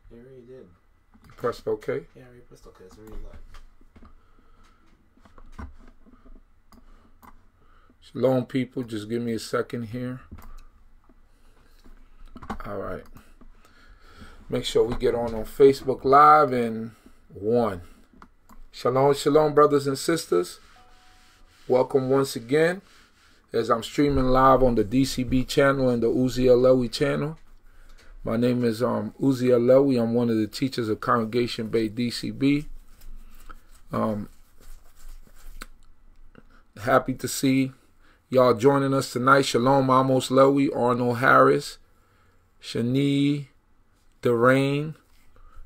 He already did. You pressed OK? Yeah, I already pressed OK. It's already live. Shalom, people. Just give me a second here. All right. Make sure we get on Facebook Live in 1. Shalom, shalom, brothers and sisters. Welcome once again as I'm streaming live on the D.C.B channel and the Uziah Lewi channel. My name is Uziah Lewi. I'm one of the teachers of Congregation Bay D.C.B. Happy to see y'all joining us tonight. Shalom, Amos Lewi, Arnold Harris, Shani, Derain,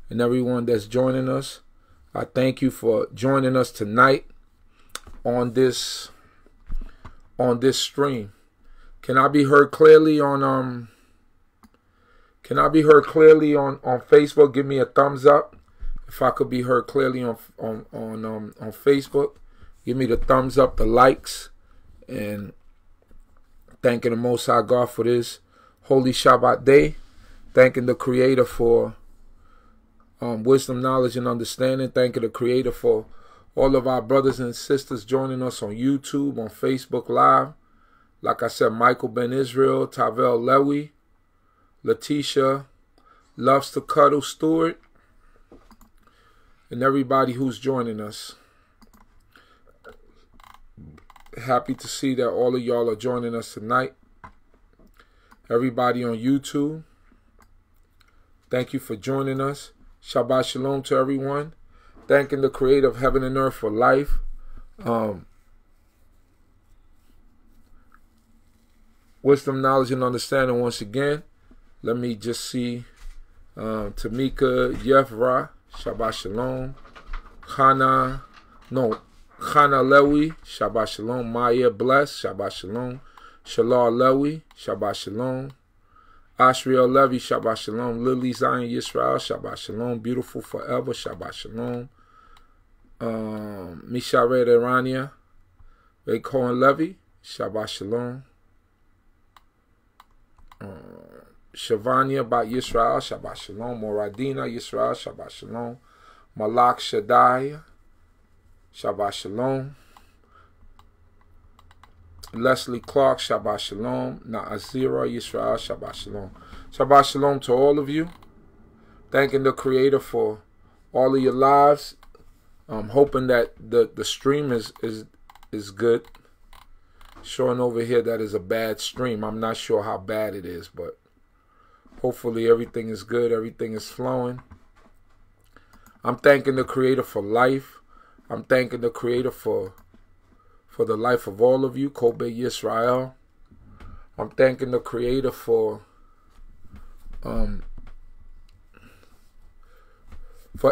and everyone that's joining us. I thank you for joining us tonight on this stream. Can I be heard clearly on Facebook? Give me a thumbs up if I could be heard clearly on Facebook. Give me the thumbs up, the likes, and thanking the Most High God for this holy Shabbat day. Thanking the Creator for wisdom, knowledge, and understanding. Thanking the Creator for all of our brothers and sisters joining us on YouTube, on Facebook Live. Like I said, Michael Ben Israel, Tavel Lewi, Letitia, Loves to Cuddle Stewart, and everybody who's joining us. Happy to see that all of y'all are joining us tonight. Everybody on YouTube, thank you for joining us. Shabbat Shalom to everyone. Thanking the Creator of heaven and earth for life. Wisdom, knowledge, and understanding once again. Let me just see. Tamika, Yevra, Shabbat Shalom. Chana Lewi, Shabbat Shalom. Maya Bless, Shabbat Shalom. Shalar Lewi, Shabbat Shalom. Ashriel Levy, Shabbat Shalom. Lily Zion Yisrael, Shabbat Shalom. Beautiful Forever, Shabbat Shalom. Mishared Irania, Ray Cohen Levy, Shabbat Shalom. Shavanya Bat Yisrael, Shabbat Shalom. Moradina Yisrael, Shabbat Shalom. Malak Shaddai, Shabbat Shalom. Leslie Clark, Shabbat Shalom. Naazira Yisrael, Shabbat Shalom. Shabbat Shalom to all of you. Thanking the Creator for all of your lives. I'm hoping that the stream is good. Showing over here that is a bad stream. I'm not sure how bad it is, but hopefully everything is good. Everything is flowing. I'm thanking the Creator for life. I'm thanking the Creator for the life of all of you, Kobe Yisrael. I'm thanking the Creator for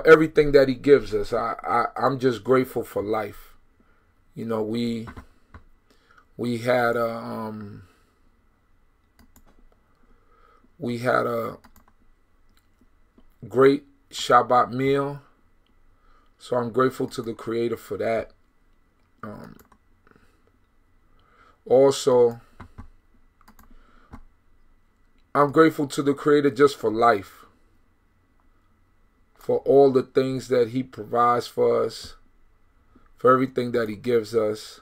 everything that He gives us. I'm just grateful for life. You know, we had a great Shabbat meal, so I'm grateful to the Creator for that. Also, I'm grateful to the Creator just for life, for all the things that He provides for us, for everything that He gives us.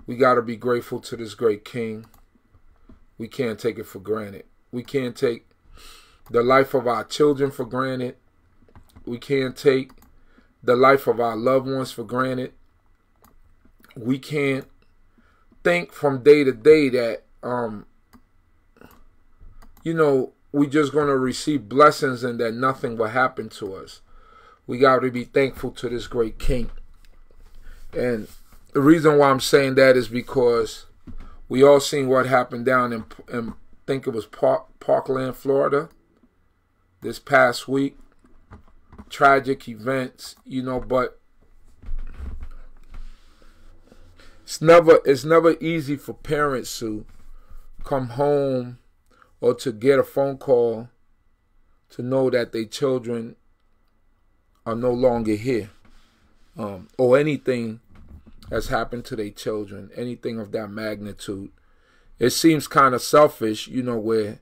We got to be grateful to this great King. We can't take it for granted. We can't take the life of our children for granted. We can't take the life of our loved ones for granted. We can't think from day to day that, you know, we're just going to receive blessings and that nothing will happen to us. We got to be thankful to this great King. And the reason why I'm saying that is because we all seen what happened down in I think it was Parkland, Florida, this past week. Tragic events, you know, but it's never easy for parents to come home or to get a phone call to know that their children are no longer here, or anything has happened to their children, anything of that magnitude. It seems kind of selfish, you know, where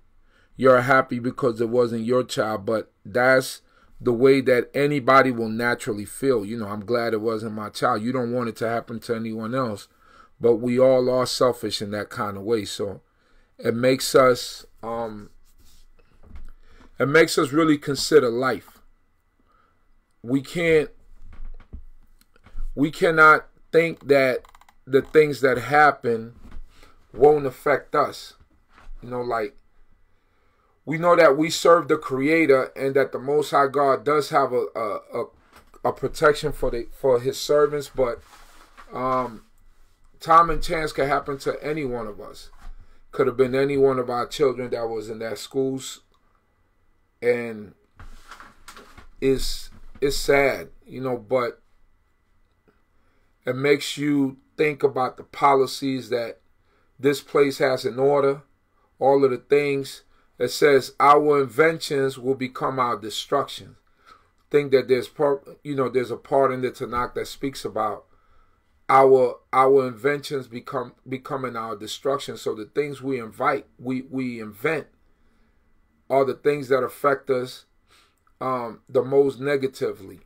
you're happy because it wasn't your child, but that's the way that anybody will naturally feel. You know, I'm glad it wasn't my child. You don't want it to happen to anyone else, but we all are selfish in that kind of way. So it makes us really consider life. We cannot think that the things that happen won't affect us. You know, like, we know that we serve the Creator and that the Most High God does have a protection for His servants, but time and chance can happen to any one of us. Could have been any one of our children that was in that schools, and it's sad, you know, but it makes you think about the policies that this place has in order, all of the things. It says our inventions will become our destruction. Think that there's there's a part in the Tanakh that speaks about our inventions becoming our destruction. So the things we invent are the things that affect us the most negatively.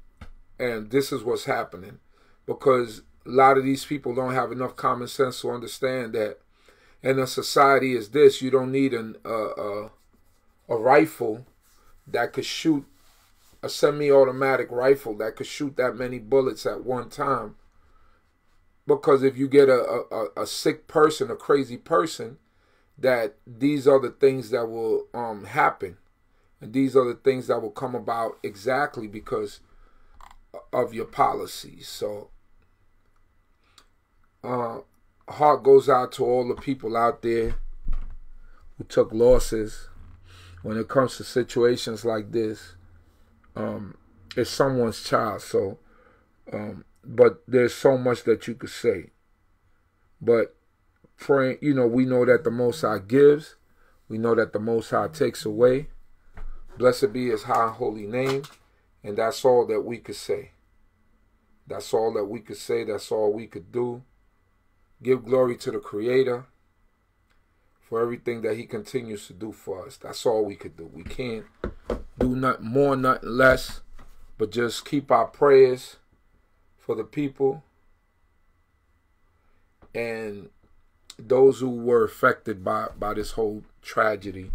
And this is what's happening, because a lot of these people don't have enough common sense to understand that in a society as this, you don't need a rifle that could shoot, a semi-automatic rifle that could shoot that many bullets at one time. Because if you get a sick person, a crazy person, that these are the things that will happen. And these are the things that will come about exactly because of your policies. So heart goes out to all the people out there who took losses. When it comes to situations like this, it's someone's child. So, but there's so much that you could say. But praying, you know, we know that the Most High gives. We know that the Most High takes away. Blessed be His high and holy name. And that's all that we could say. That's all that we could say. That's all we could do. Give glory to the Creator for everything that He continues to do for us. That's all we could do. We can't do nothing more, nothing less, but just keep our prayers for the people and those who were affected by this whole tragedy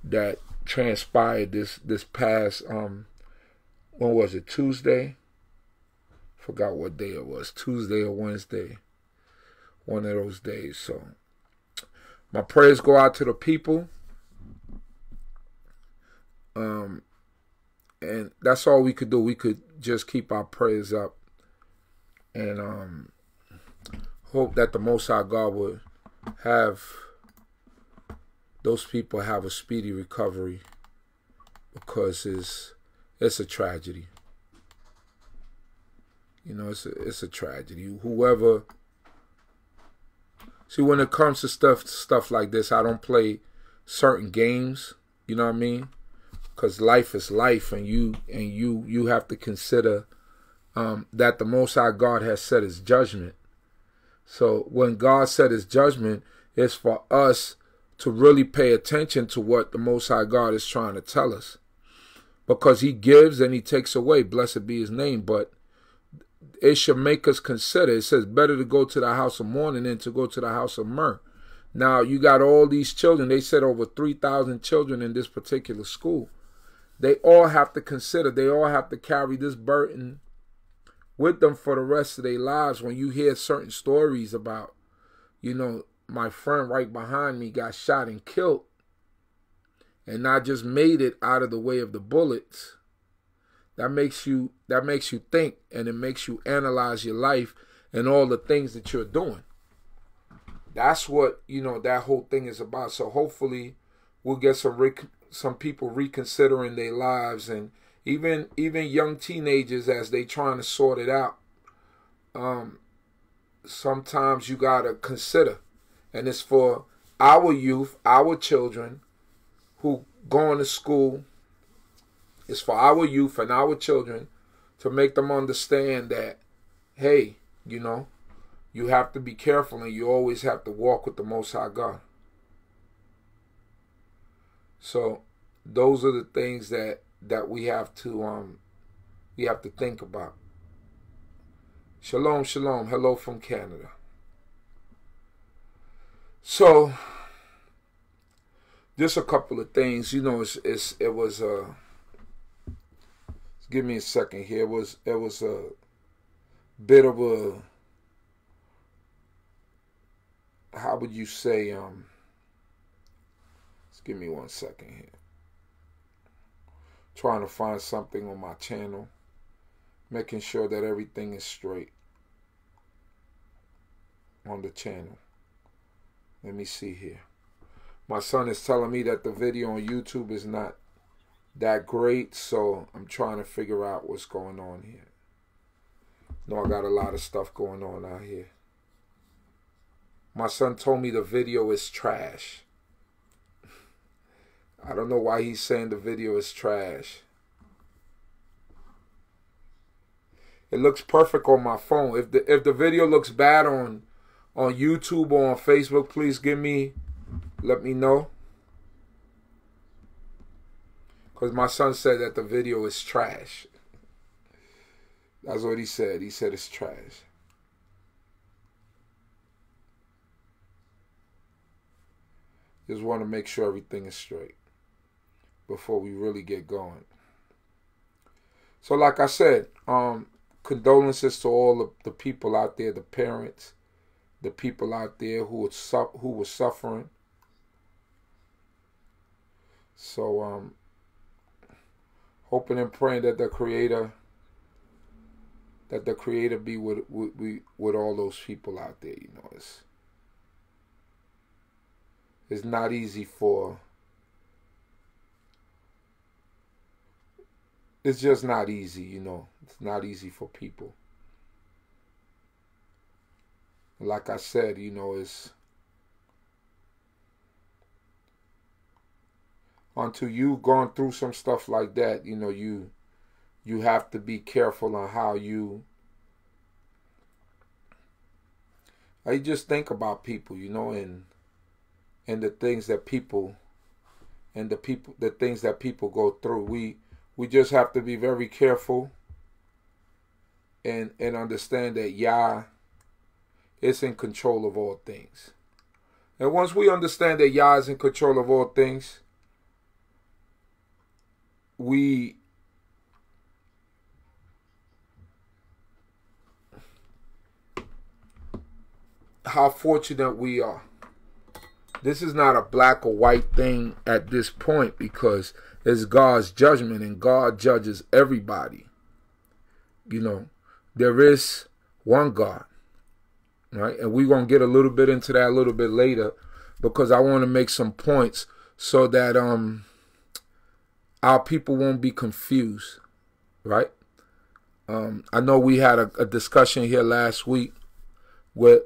that transpired this past when was it, Tuesday? Forgot what day it was, Tuesday or Wednesday, one of those days. So my prayers go out to the people. And that's all we could do. We could just keep our prayers up and hope that the Most High God would have those people have a speedy recovery, because it's a tragedy. You know, it's a tragedy. Whoever, see, when it comes to stuff like this, I don't play certain games. You know what I mean? Because life is life, and you have to consider that the Most High God has set His judgment. So when God set His judgment, it's for us to really pay attention to what the Most High God is trying to tell us, because He gives and He takes away. Blessed be His name. But it should make us consider. It says, better to go to the house of mourning than to go to the house of mirth. Now, you got all these children. They said over 3,000 children in this particular school. They all have to consider. They all have to carry this burden with them for the rest of their lives. When you hear certain stories about, you know, my friend right behind me got shot and killed, and I just made it out of the way of the bullets. That makes you think, and it makes you analyze your life and all the things that you're doing. That's what, you know, that whole thing is about. So hopefully we'll get some people reconsidering their lives, and even young teenagers as they trying to sort it out. Sometimes you gotta consider, and it's for our youth, our children who going to school. It's for our youth and our children to make them understand that, hey, you know, you have to be careful, and you always have to walk with the Most High God. So those are the things that we have to think about. Shalom, shalom. Hello from Canada. So just a couple of things, you know. It was give me a second here. It was a bit of a, how would you say, just give me 1 second here. Trying to find something on my channel, making sure that everything is straight on the channel. Let me see here. My son is telling me that the video on YouTube is not that great, so I'm trying to figure out what's going on here. No, I got a lot of stuff going on out here. My son told me the video is trash. I don't know why he's saying the video is trash. It looks perfect on my phone. If the video looks bad on YouTube or on Facebook, please let me know. Because my son said that the video is trash. That's what he said. He said it's trash. Just want to make sure everything is straight before we really get going. So like I said, condolences to all of the people out there, the parents, the people out there who were suffering. So hoping and praying that the Creator be with all those people out there. You know, it's not easy it's just not easy, you know. It's not easy for people. Like I said, you know, it's until you've gone through some stuff like that, you know, you have to be careful on how you just think about people, you know, and the things that people go through. We just have to be very careful and understand that Yah is in control of all things. And once we understand that Yah is in control of all things, how fortunate we are. This is not a black or white thing at this point, because it's God's judgment and God judges everybody. You know, there is one God, right? And we're going to get a little bit into that a little bit later, because I want to make some points so that our people won't be confused, right? I know we had a discussion here last week with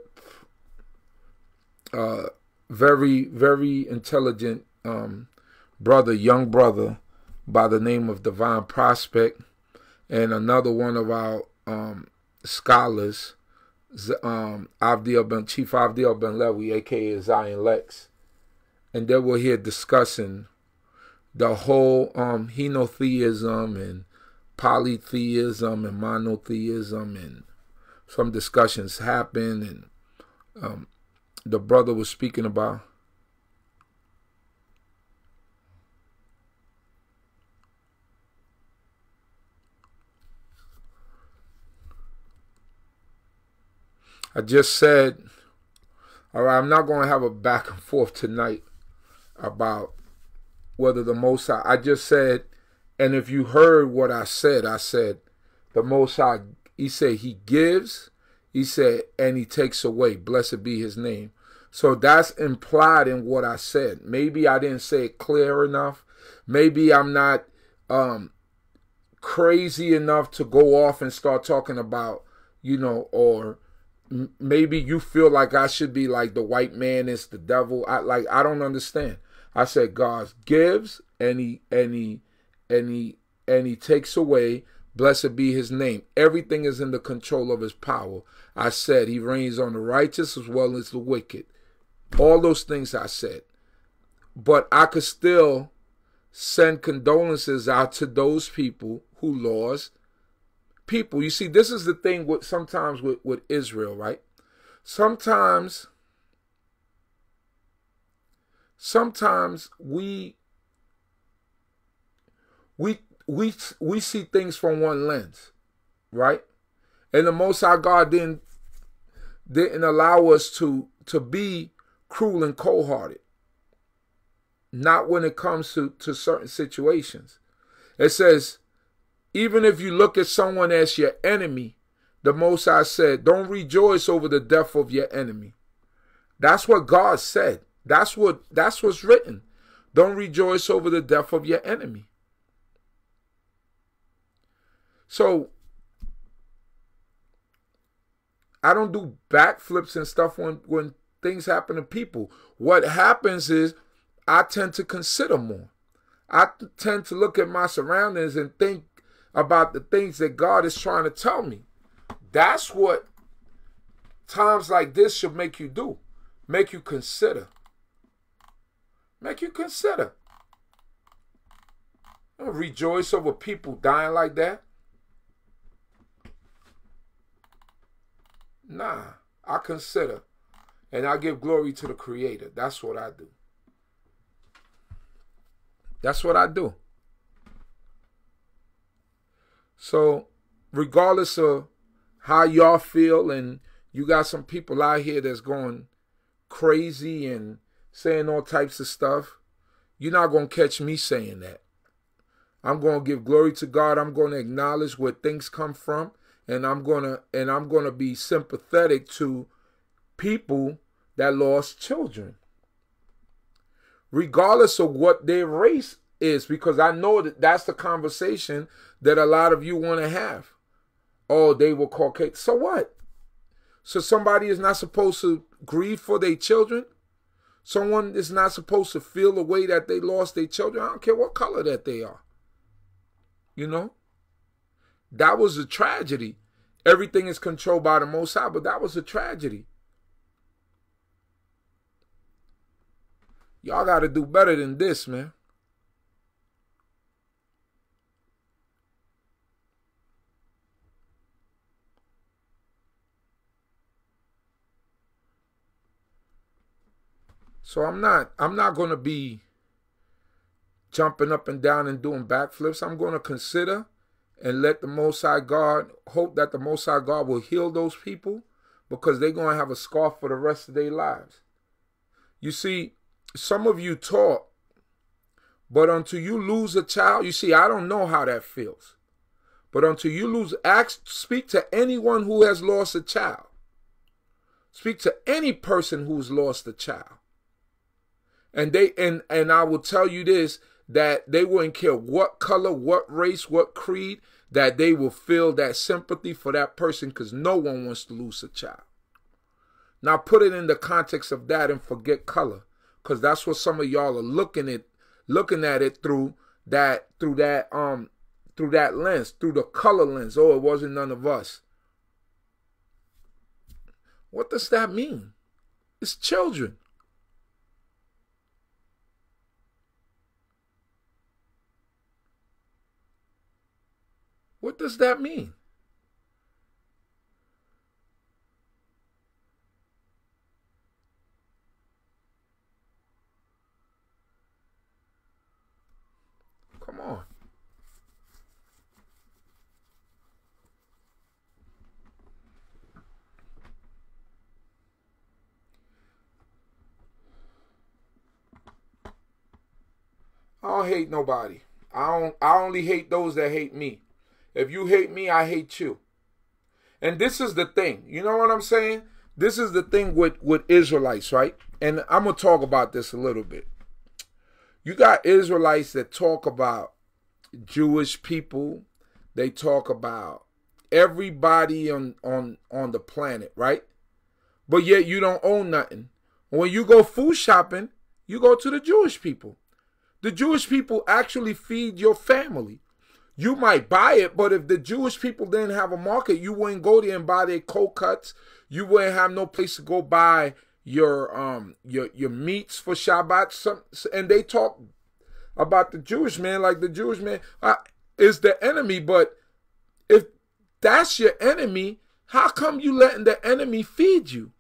very, very intelligent young brother by the name of Divine Prospect, and another one of our scholars, Chief Avdiel Ben Levi, aka Zion Lex, and they were here discussing the whole henotheism and polytheism and monotheism, and some discussions happened, and the brother was speaking about I just said, all right, I'm not going to have a back and forth tonight about whether the Most High, I just said, and if you heard what I said the Most High, he said he gives, he said, and he takes away. Blessed be his name. So that's implied in what I said. Maybe I didn't say it clear enough. Maybe I'm not crazy enough to go off and start talking about, you know, or maybe you feel like I should be like the white man is the devil. I don't understand. I said God gives and he takes away. Blessed be his name. Everything is in the control of his power. I said he reigns on the righteous as well as the wicked. All those things I said. But I could still send condolences out to those people who lost people. You see, this is the thing with sometimes with Israel, right? Sometimes we see things from one lens, right? And the Most High God didn't allow us to be cruel and cold-hearted. Not when it comes to certain situations. It says, even if you look at someone as your enemy, the Most High said, don't rejoice over the death of your enemy. That's what God said. That's what's written. Don't rejoice over the death of your enemy. So I don't do backflips and stuff when things happen to people. What happens is I tend to consider more. I tend to look at my surroundings and think about the things that God is trying to tell me. That's what times like this should make you do. Make you consider. Make you consider. Don't rejoice over people dying like that. Nah, I consider. And I give glory to the Creator. That's what I do. That's what I do. So, regardless of how y'all feel, and you got some people out here that's going crazy and saying all types of stuff, you're not going to catch me saying that. I'm going to give glory to God. I'm going to acknowledge where things come from, and I'm going to be sympathetic to people that lost children, regardless of what their race is, because I know that that's the conversation that a lot of you want to have. Oh, they were Caucasian. So what? So somebody is not supposed to grieve for their children? Someone is not supposed to feel the way that they lost their children? I don't care what color that they are. You know? That was a tragedy. Everything is controlled by the Most High, but that was a tragedy. Y'all got to do better than this, man. So I'm not going to be jumping up and down and doing backflips. I'm going to consider and let the Most High God, hope that the Most High God will heal those people, because they're going to have a scar for the rest of their lives. You see, some of you talk, but until you lose a child, you see, I don't know how that feels. But until you lose, speak to anyone who has lost a child. Speak to any person who's lost a child. And I will tell you this, that they wouldn't care what color, what race, what creed, that they will feel that sympathy for that person, because no one wants to lose a child. Now put it in the context of that and forget color, because that's what some of y'all are looking at it through that lens, through the color lens. Oh, it wasn't none of us. What does that mean? It's children. What does that mean? Come on. I don't hate nobody. I only hate those that hate me. If you hate me, I hate you. And this is the thing. You know what I'm saying? This is the thing with Israelites, right? And I'm going to talk about this a little bit. You got Israelites that talk about Jewish people. They talk about everybody on the planet, right? But yet you don't own nothing. When you go food shopping, you go to the Jewish people. The Jewish people actually feed your family. You might buy it, but if the Jewish people didn't have a market, you wouldn't go there and buy their cold cuts. You wouldn't have no place to go buy your meats for Shabbat. And they talk about the Jewish man, like the Jewish man is the enemy. But if that's your enemy, how come you letting the enemy feed you?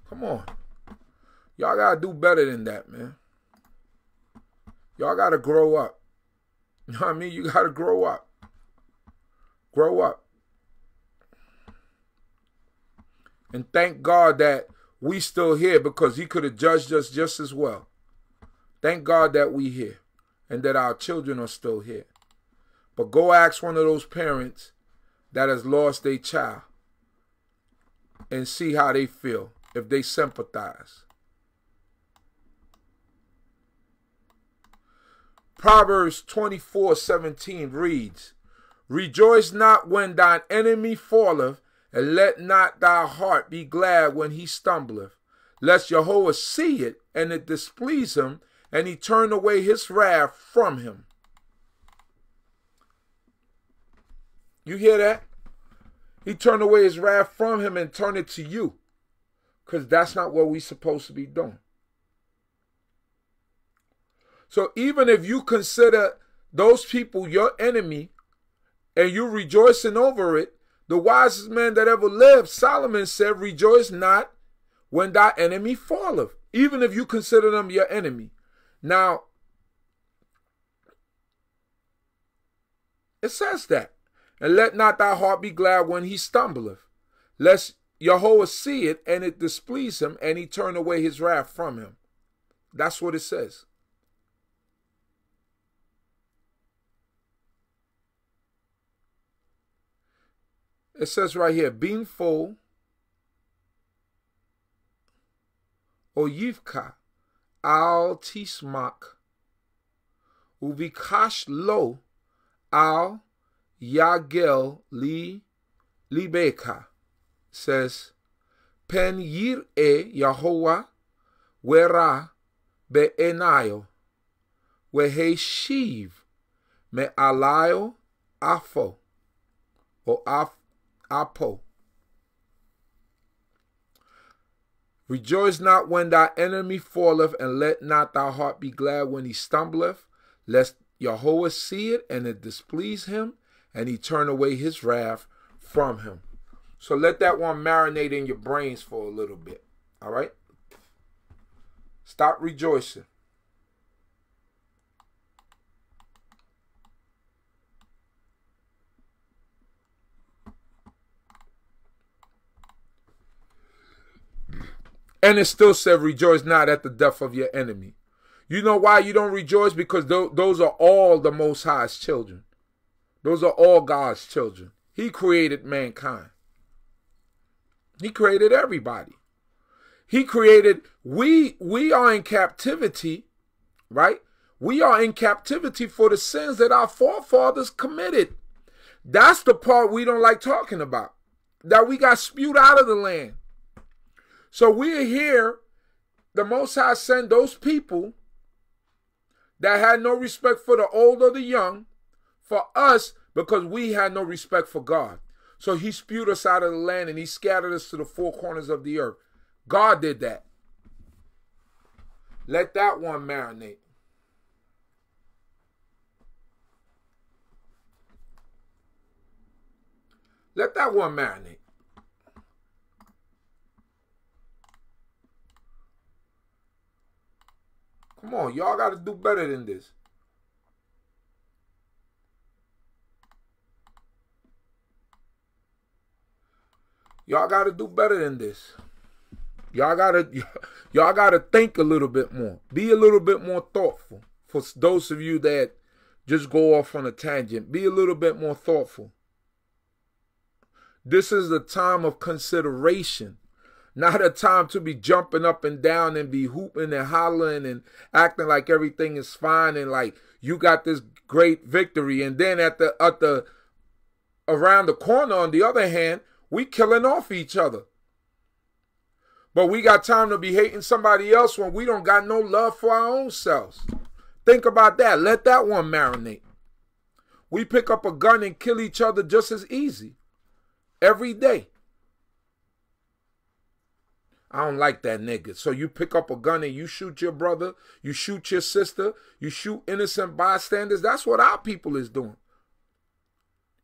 Come on. Y'all got to do better than that, man. Y'all got to grow up. You know what I mean? You got to grow up. Grow up. And thank God that we still here, because he could have judged us just as well. Thank God that we here and that our children are still here. But go ask one of those parents that has lost their child and see how they feel, if they sympathize. Proverbs 24:17 reads, Rejoice not when thine enemy falleth, and let not thy heart be glad when he stumbleth, lest Jehovah see it, and it displease him, and he turn away his wrath from him. You hear that? He turned away his wrath from him and turn it to you, because that's not what we're supposed to be doing. So even if you consider those people your enemy and you rejoicing over it, the wisest man that ever lived, Solomon said, Rejoice not when thy enemy falleth, even if you consider them your enemy. Now, it says that. And let not thy heart be glad when he stumbleth, lest Jehovah see it, and it displease him, and he turn away his wrath from him. That's what it says. It says right here, being full, oyivka al tismak, uvikash lo al yagel libeka. Says, pen yir'e Yahovah wera be'enayo, weheshiv me alayo afo, or apo. Rejoice not when thy enemy falleth, and let not thy heart be glad when he stumbleth, lest Jehovah see it, and it displease him, and he turn away his wrath from him. So let that one marinate in your brains for a little bit. All right? Stop rejoicing. And it still said, rejoice not at the death of your enemy. You know why you don't rejoice? Because those are all the Most High's children. Those are all God's children. He created mankind. He created everybody. He created, we are in captivity, right? We are in captivity for the sins that our forefathers committed. That's the part we don't like talking about. That we got spewed out of the land. So we're here, the Most High sent those people that had no respect for the old or the young, for us, because we had no respect for God. So he spewed us out of the land and he scattered us to the four corners of the earth. God did that. Let that one marinate. Let that one marinate. Come on, y'all got to do better than this. Y'all got to do better than this. Y'all got to think a little bit more. Be a little bit more thoughtful. For those of you that just go off on a tangent, be a little bit more thoughtful. This is the time of consideration. Not a time to be jumping up and down and be hooping and hollering and acting like everything is fine and like you got this great victory. And then around the corner, on the other hand, we killing off each other. But we got time to be hating somebody else when we don't got no love for our own selves. Think about that. Let that one marinate. We pick up a gun and kill each other just as easy. every day. I don't like that nigga. So you pick up a gun and you shoot your brother, you shoot your sister, you shoot innocent bystanders. That's what our people is doing.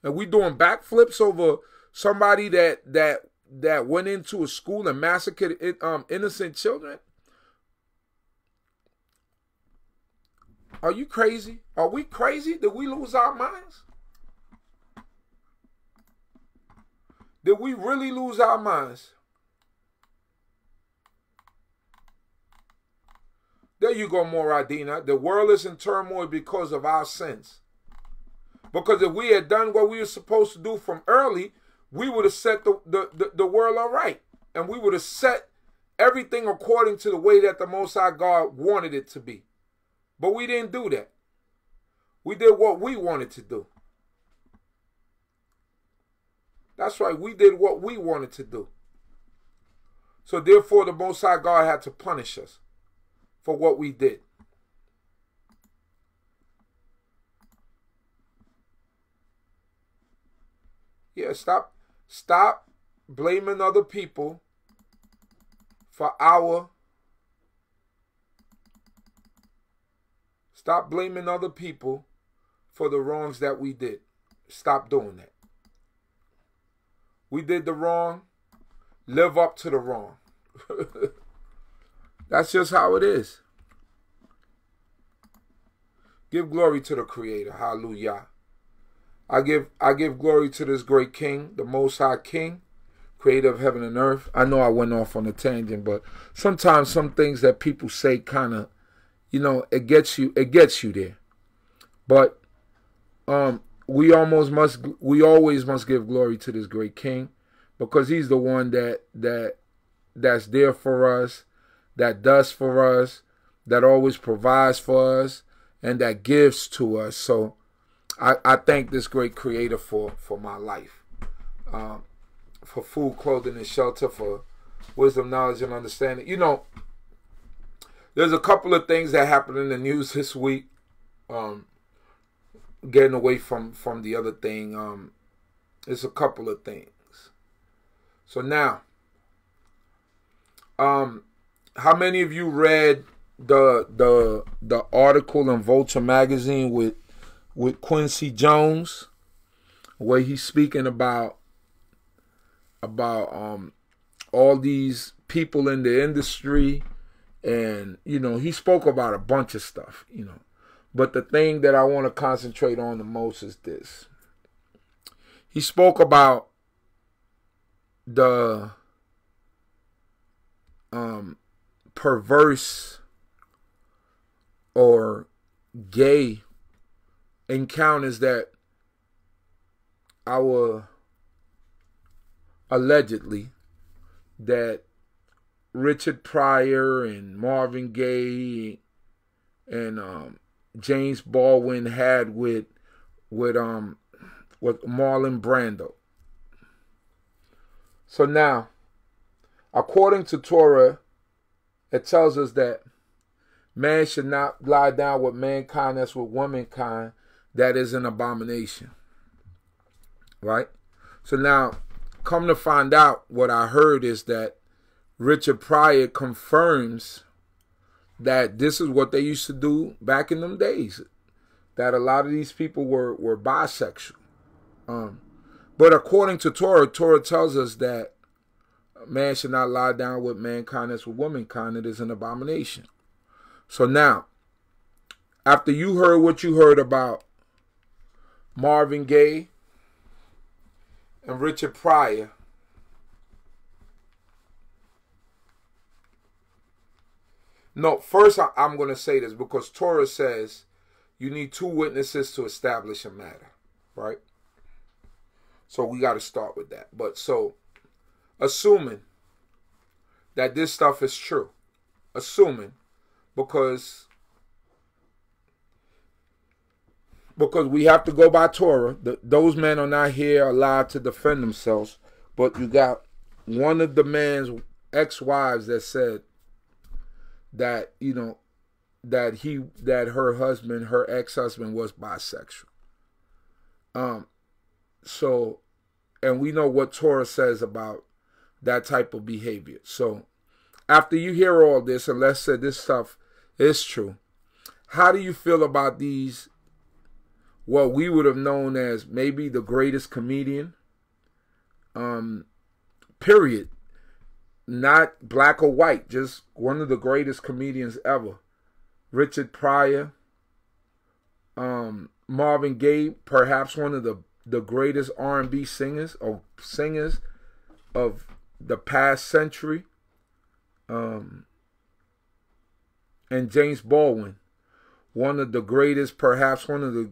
And we doing backflips over somebody that went into a school and massacred innocent children. Are you crazy? Are we crazy? Did we lose our minds? Did we really lose our minds? There you go, Moradina. The world is in turmoil because of our sins. Because if we had done what we were supposed to do from early, we would have set the world all right. And we would have set everything according to the way that the Most High God wanted it to be. But we didn't do that. We did what we wanted to do. That's right. We did what we wanted to do. So therefore, the Most High God had to punish us for what we did. Yeah, stop blaming other people for our... Stop blaming other people for the wrongs that we did. Stop doing that. We did the wrong. Live up to the wrong. That's just how it is. Give glory to the Creator. Hallelujah. I give glory to this great King, the Most High King, Creator of heaven and earth. I know I went off on a tangent, but sometimes some things that people say kind of, you know, it gets you there. But we always must give glory to this great King, because he's the one that's there for us, that does for us, that always provides for us, and that gives to us. So I thank this great Creator for my life, for food, clothing, and shelter, for wisdom, knowledge, and understanding. You know, there's a couple of things that happened in the news this week. Getting away from the other thing, there's a couple of things. So now, how many of you read the article in Vulture magazine with Quincy Jones, where he's speaking about all these people in the industry, and you know, he spoke about a bunch of stuff, you know, but the thing that I want to concentrate on the most is this. He spoke about the perverse or gay encounters that allegedly that Richard Pryor and Marvin Gaye and James Baldwin had with Marlon Brando. So now, according to Torah, it tells us that man should not lie down with mankind as with womankind. That is an abomination. Right? So now, come to find out, what I heard is that Richard Pryor confirms that this is what they used to do back in them days. That a lot of these people were bisexual. But according to Torah, Torah tells us that man should not lie down with mankind as with womankind. It is an abomination. So now, after you heard what you heard about Marvin Gaye and Richard Pryor, no, first I'm going to say this, because Torah says you need 2 witnesses to establish a matter, right? So we got to start with that. But so, assuming that this stuff is true, because we have to go by Torah. Those men are not here allowed to defend themselves, but you got one of the man's ex-wives that said that, you know, that her ex-husband was bisexual. So And we know what Torah says about that type of behavior. So after you hear all this, and let's say this stuff is true, how do you feel about these, what we would have known as maybe the greatest comedian, period, not black or white, just one of the greatest comedians ever, Richard Pryor, Marvin Gaye, perhaps one of the greatest R&B singers or singers of the past century, and James Baldwin, one of the greatest, perhaps one of the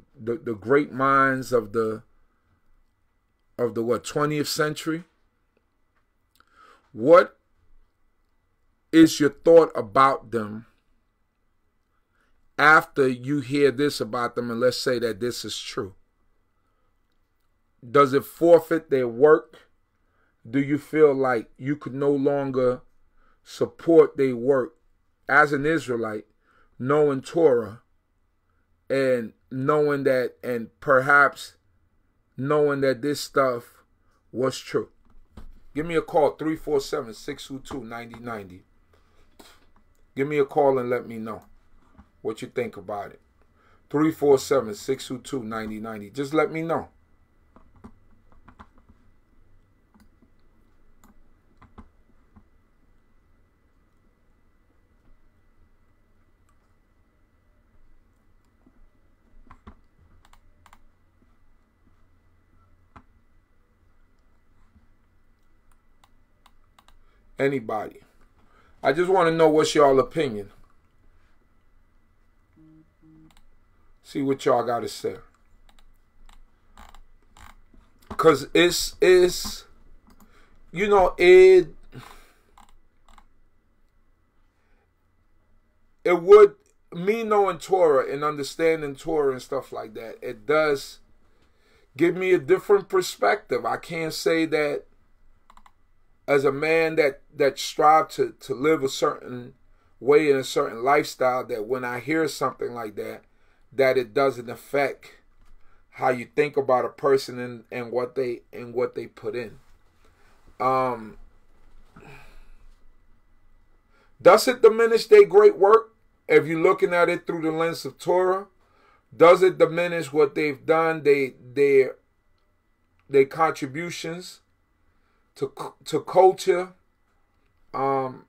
great minds of the what, 20th century. What is your thought about them after you hear this about them, and let's say that this is true? Does it forfeit their work? Do you feel like you could no longer support their work as an Israelite, knowing Torah and knowing that, and perhaps knowing that this stuff was true? Give me a call, 347-622-9090. Give me a call and let me know what you think about it. 347-622-9090. Just let me know. Anybody. I just want to know what's y'all opinion. See what y'all got to say. Because it's, you know, it would, me knowing Torah and understanding Torah and stuff like that, it does give me a different perspective. I can't say that as a man that strive to live a certain way in a certain lifestyle, that when I hear something like that, that it doesn't affect how you think about a person and what they put in. Does it diminish their great work if you're looking at it through the lens of Torah? Does it diminish what they've done, their contributions to culture? Do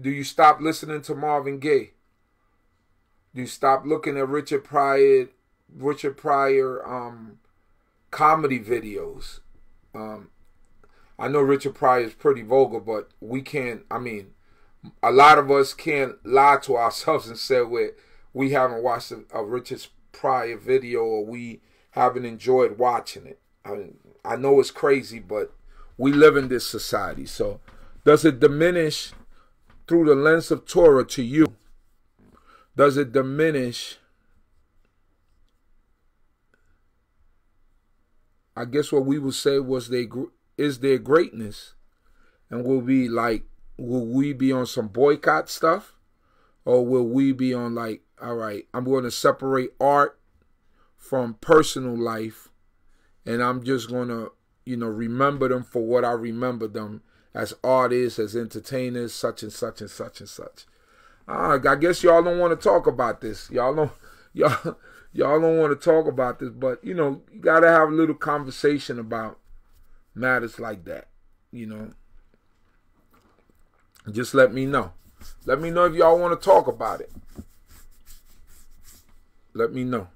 you stop listening to Marvin Gaye? Do you stop looking at Richard Pryor comedy videos? I know Richard Pryor is pretty vulgar, but we can't, I mean, a lot of us can't lie to ourselves and say we haven't watched a Richard Pryor video, or we haven't enjoyed watching it. I know it's crazy, but we live in this society. So does it diminish through the lens of Torah to you? Does it diminish, I guess what we would say was is their greatness? And will we be on some boycott stuff? Or will we be on like, all right, I'm going to separate art from personal life, and I'm just going to, remember them for what I remember them as artists, as entertainers, such and such and such and such. I guess y'all don't want to talk about this. Y'all don't want to talk about this, but you got to have a little conversation about matters like that. Just let me know. Let me know if y'all want to talk about it. Let me know.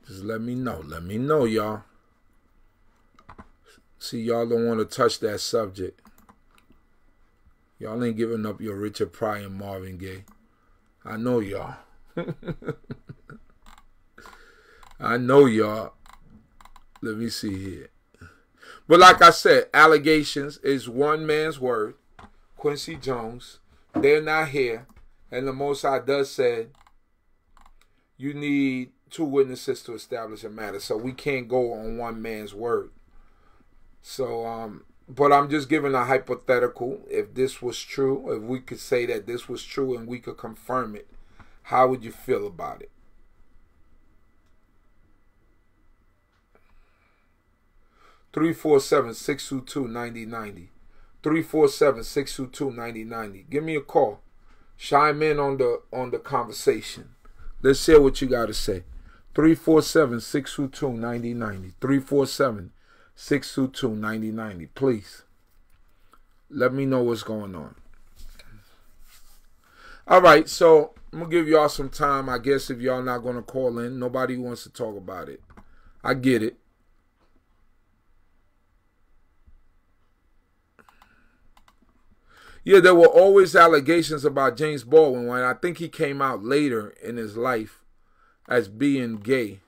Just let me know. Let me know, y'all. See, y'all don't want to touch that subject. Y'all ain't giving up your Richard Pryor and Marvin Gaye. I know y'all. I know y'all. Let me see here. But like I said, allegations is one man's word. Quincy Jones. They're not here. And the Most High does say you need 2 witnesses to establish a matter. So we can't go on one man's word. So, but I'm just giving a hypothetical. If this was true, if we could say that this was true and we could confirm it, how would you feel about it? 347-622-9090. 347-622-9090. Give me a call. Chime in on the conversation. Let's hear what you got to say. 347-622-9090. 347-622-9090. Please. Let me know what's going on. All right, so I'm going to give y'all some time. I guess if y'all not going to call in, nobody wants to talk about it. I get it. Yeah, there were always allegations about James Baldwin when I think he came out later in his life as being gay.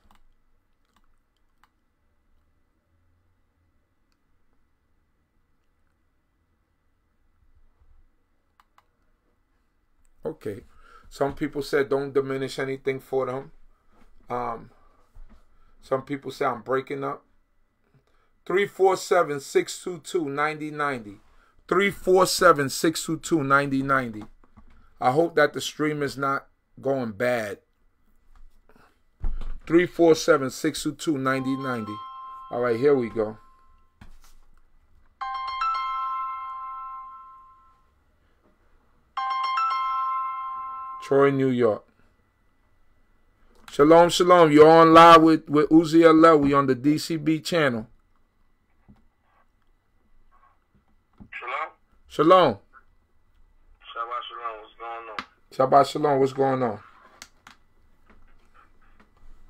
Okay. Some people said don't diminish anything for them. Some people say I'm breaking up. 347-622-9090. 347-622-9090. I hope that the stream is not going bad. 347-622-9090. All right, here we go. Troy, New York. Shalom, shalom. You're on live with Uzi Allah. We on the D.C.B. channel. Shalom. Shabbat Shalom. What's going on? Shabbat Shalom. What's going on?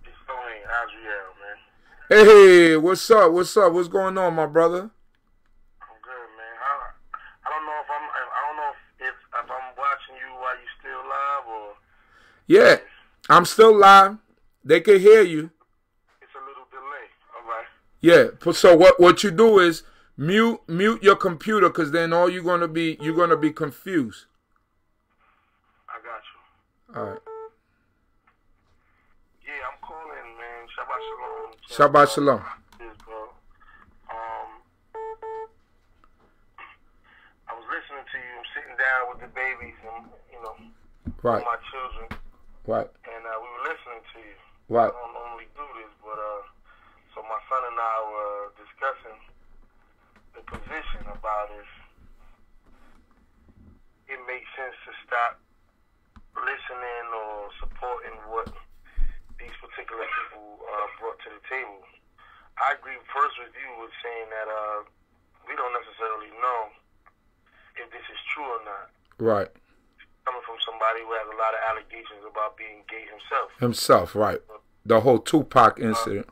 It's Tony Azriel, man. Hey, what's up? What's up? What's going on, my brother? I'm good, man. I don't know if I'm watching you while you still live or. Yeah, I'm still live. They can hear you. It's a little delay. All right. Yeah. So what you do is mute your computer, because then all you're gonna be confused. I got you. All right. Yeah, I'm calling, man. Shabbat Shalom. Shabbat Shalom. I was listening to you. I'm sitting down with the babies and Right. my children. Right. And we were listening to you. Right. I don't normally do this, but so my son and I were discussing the position about if it makes sense to stop listening or supporting what these particular people brought to the table. I agree first with you with saying that we don't necessarily know if this is true or not. Right. Coming from somebody who has a lot of allegations about being gay himself. Himself, right. The whole Tupac incident.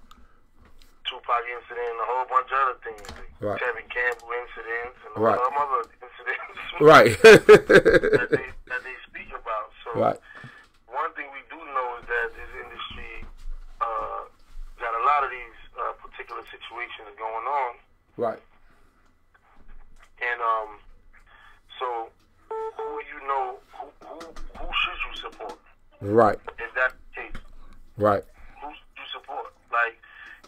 Tupac incident and a whole bunch of other things. Right. Kevin Campbell incidents and right. all them other incidents. Right. that they speak about. So right. One thing we do know is that this industry got a lot of these particular situations going on. Right. And so who should you support? Right. If that's the case. Right. Who should you support? Like,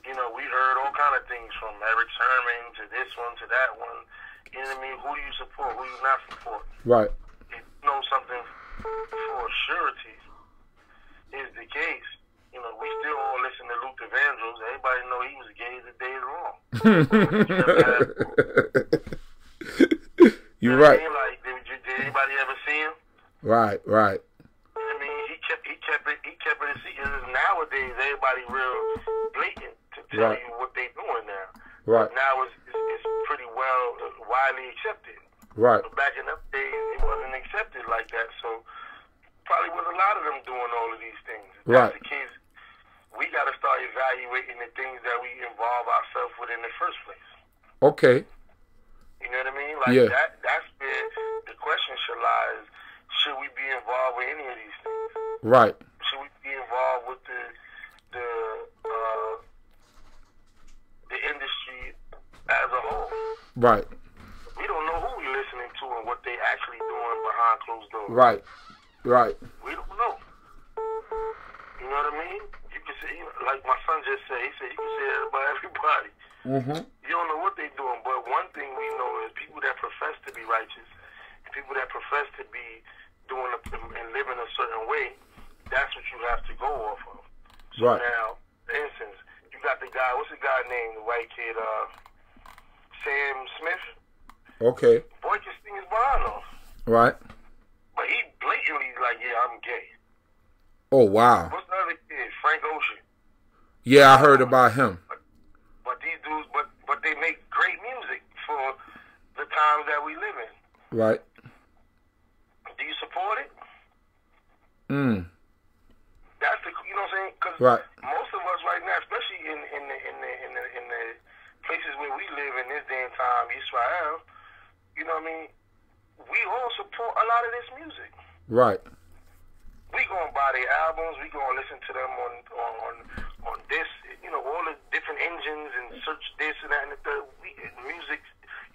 we heard all kind of things from Eric Sermon to this one to that one. You know what I mean? Who do you support? Who do you not support? Right. If you know something for surety is the case, we still all listen to Luke Vandross. Everybody know he was gay the day wrong. You're right. Like, did anybody ever see him? Right. Right. I mean, he kept it a secret. Nowadays, everybody real blatant to tell right. you what they doing now. Right. But now it's pretty well widely accepted. Right. But back in the days, it wasn't accepted like that. So probably was a lot of them doing all of these things. If right. that's the case, we got to start evaluating the things that we involve ourselves with in the first place. Okay. You know what I mean? Like, yeah. That's where the question should lie is, should we be involved with any of these things? Right. Should we be involved with the industry as a whole? Right. We don't know who we're listening to and what they actually doing behind closed doors. Right. Right. We don't know. You know what I mean? You can say, like my son just said, he said you can say that about everybody. Mm-hmm. You don't know what they're doing, but one thing we know is people that profess to be righteous, and people that profess to be doing and living a certain way, that's what you have to go off of. So right. now, for instance, you got the guy, what's the guy named, the white kid, Sam Smith. Okay. Boy can sing his behind off. Right. But he blatantly like, yeah, I'm gay. Oh, wow. What's the other kid? Frank Ocean. Yeah, I heard about him. But these dudes, but they make great music for the times that we live in. Right. Do you support it? That's the, you know what I'm saying? Because right. most of us right now, especially in the places where we live in this day and time, Yisrael, you know what I mean? We all support a lot of this music. Right. We gonna buy their albums. We gonna listen to them on this, you know, all the different engines and search this and that and the third. Music,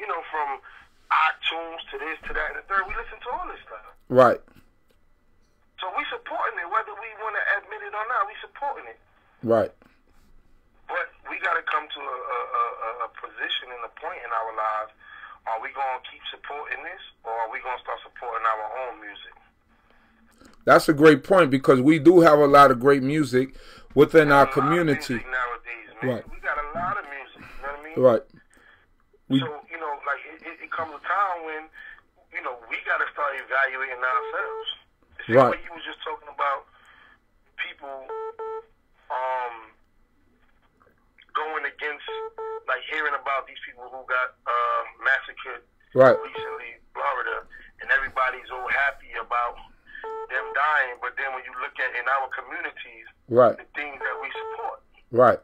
you know, from iTunes to this to that and the third. We listen to all this stuff. Right. So we supporting it, whether we want to admit it or not. We supporting it. Right. But we got to come to a position and a point in our lives. Are we going to keep supporting this, or are we going to start supporting our own music? That's a great point, because we do have a lot of great music within our community. Nowadays, man. Right. We got a lot of music. You know what I mean? Right. So, you know, like it comes a time when, you know, we got to start evaluating ourselves. The same Right. way you was just talking about people going against, like hearing about these people who got massacred Right. recently in Florida, and everybody's all happy about them dying, but then when you look at in our communities, Right. the things that we support. Right.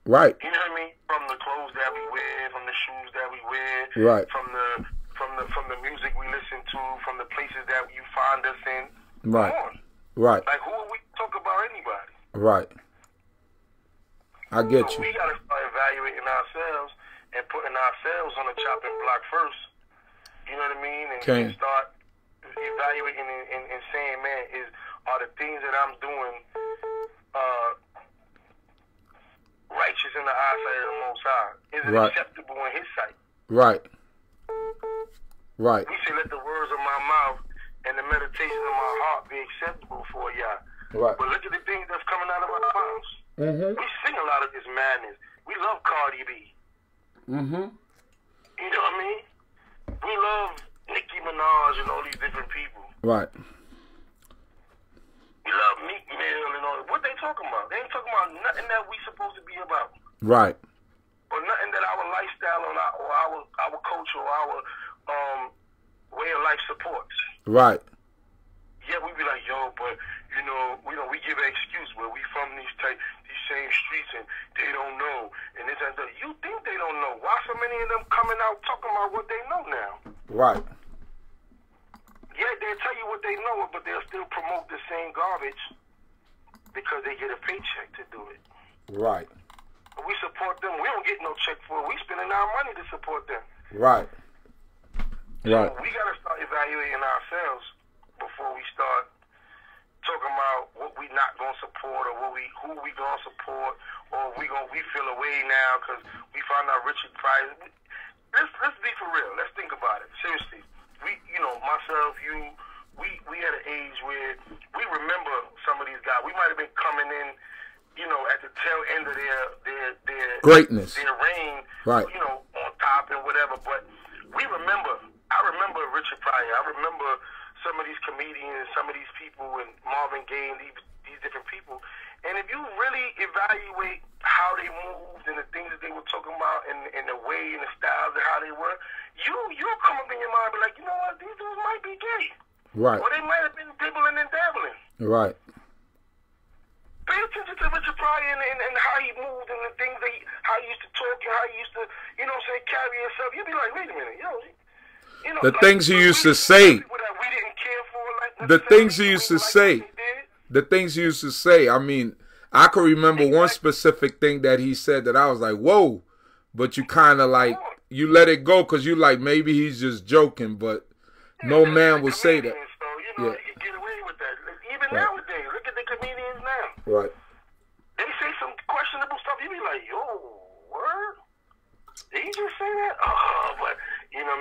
Right. You know what I mean? From the clothes that we wear, from the shoes that we wear, Right. from the music we listen to, from the places that you find us in. Right. Come on. Right. Like, who are we to talk about anybody? Right. I get So you. we got to start evaluating ourselves and putting ourselves on the chopping block first. You know what I mean? And start evaluating and saying, man, are the things that I'm doing righteous in the eyesight of the Most High? Is it Right. acceptable in His sight? Right. Right. We say, let the words of my mouth and the meditation of my heart be acceptable for Yah. Right. But look at the things that's coming out of our mouths. Mm-hmm. We sing a lot of this madness. We love Cardi B. Mm-hmm. You know what I mean? We love Nicki Minaj and all these different people. Right. We love Meek Mill and all. What they talking about? They ain't talking about nothing that we supposed to be about. Right. Or nothing that our lifestyle or our culture or our way of life supports. Right. Yeah, we be like, yo, but we give an excuse where we from these same streets and they don't know and this and that. You think they don't know? Why so many of them coming out talking about what they know now? Right. Yeah, they'll tell you what they know, but they'll still promote the same garbage because they get a paycheck to do it. Right. But we support them. We don't get no check for it. We spending our money to support them. Right. Right. So we got to start evaluating ourselves before we start talking about what we not gonna support or who we gonna support, or we feel away now because we found out Richard Pryor. Let's be for real. Let's think about it seriously. Myself, you, we at an age where we remember some of these guys. We might have been coming in, at the tail end of their greatness, their reign, right? On top and whatever. But we remember. I remember Richard Pryor. I remember some of these comedians, some of these people, and Marvin Gaye, and these different people. And if you really evaluate how they moved and the things that they were talking about and the way and the styles and how they were, you'll come up in your mind and be like, you know what, these dudes might be gay. Right. Or they might have been dibbling and dabbling. Right. Pay attention to Richard Pryor and how he moved and the things how he used to talk and how he used to, carry himself. You'd be like, wait a minute, the things he used to say. The things he used to say. The things he used to say. I mean, I can remember one specific thing that he said that I was like, whoa. But you kind of like, you let it go because you like, maybe he's just joking. But no man would say that. So, you can get away with that. Even nowadays, look at the comedians now. Right. They say some questionable stuff. You be like, yo, word? Did he just say that? Oh, but,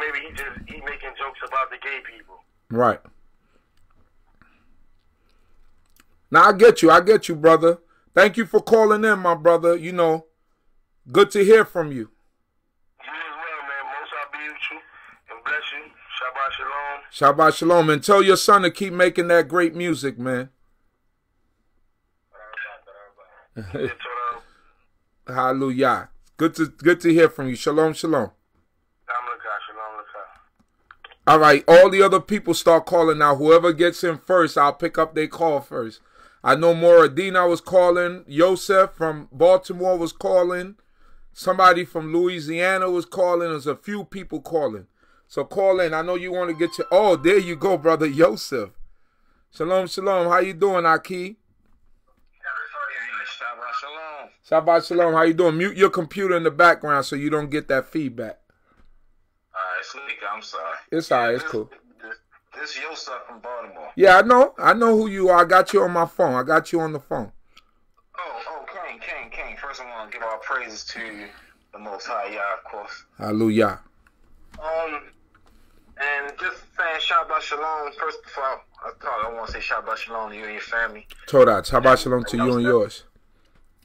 maybe he making jokes about the gay people. Right. Now, I get you, brother. Thank you for calling in, my brother. Good to hear from you. You as well, Shabbat Shalom. And tell your son to keep making that great music, man. Hallelujah. Good to hear from you. Shalom, shalom. All right, all the other people start calling now. Whoever gets in first, I'll pick up their call first. I know Moradina was calling. Yosef from Baltimore was calling. Somebody from Louisiana was calling. There's a few people calling. So call in. I know you want to get your... Oh, there you go, brother Yosef. Shalom, shalom. How you doing, Aki? Shabbat Shalom. Shabbat Shalom. How you doing? Mute your computer in the background so you don't get that feedback. I'm sorry. It's all right. It's cool. This Yosef from Baltimore. Yeah, I know. I know who you are. I got you on my phone. I got you on the phone. Oh, King. First, I want to give all praises to the Most High Yah, of course. Hallelujah. And just saying Shabbat Shalom. First of all, I want to say Shabbat Shalom to you and your family. Torah. Shabbat Shalom to you and yours.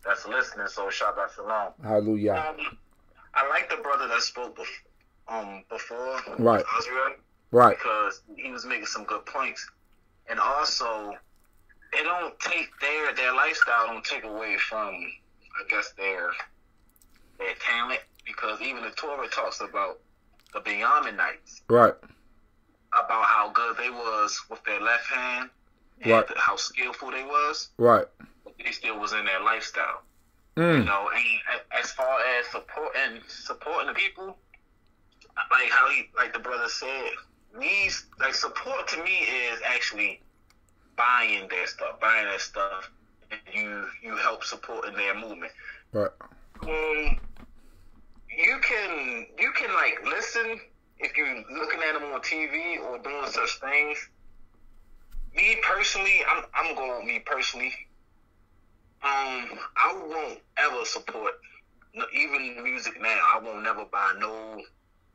That's listening, so Shabbat Shalom. Hallelujah. I like the brother that spoke before. Right. Israel, right. Because he was making some good points, and also it don't take their lifestyle don't take away from, I guess, their talent, because even the Torah talks about the Binyaminites, right, about how good they was with their left hand, and right, how skillful they was, right, but they still was in their lifestyle, you know. And as far as supporting the people. Like the brother said, support to me is actually buying their stuff, and you help supporting their movement. Right. You can like listen if you're looking at them on TV or doing such things. Me personally, I'm going with me personally. I won't ever support even music now. I won't never buy no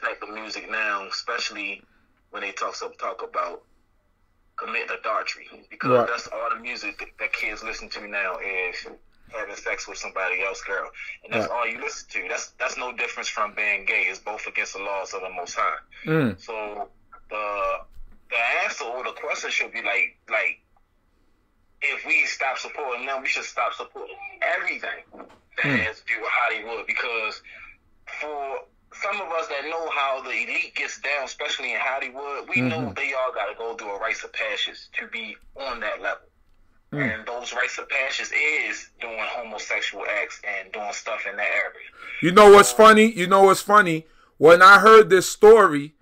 type of music now, especially when they talk about committing adultery, because right, that's all the music that kids listen to now is having sex with somebody else's girl, and that's right, all you listen to. That's no difference from being gay. It's both against the laws of the Most High. So the answer or the question should be like if we stop supporting them, we should stop supporting everything that has to do with Hollywood, because for some of us that know how the elite gets down, especially in Hollywood, we know they all got to go through a rites of passage to be on that level. And those rites of passage is doing homosexual acts and doing stuff in that area. You know what's funny? When I heard this story,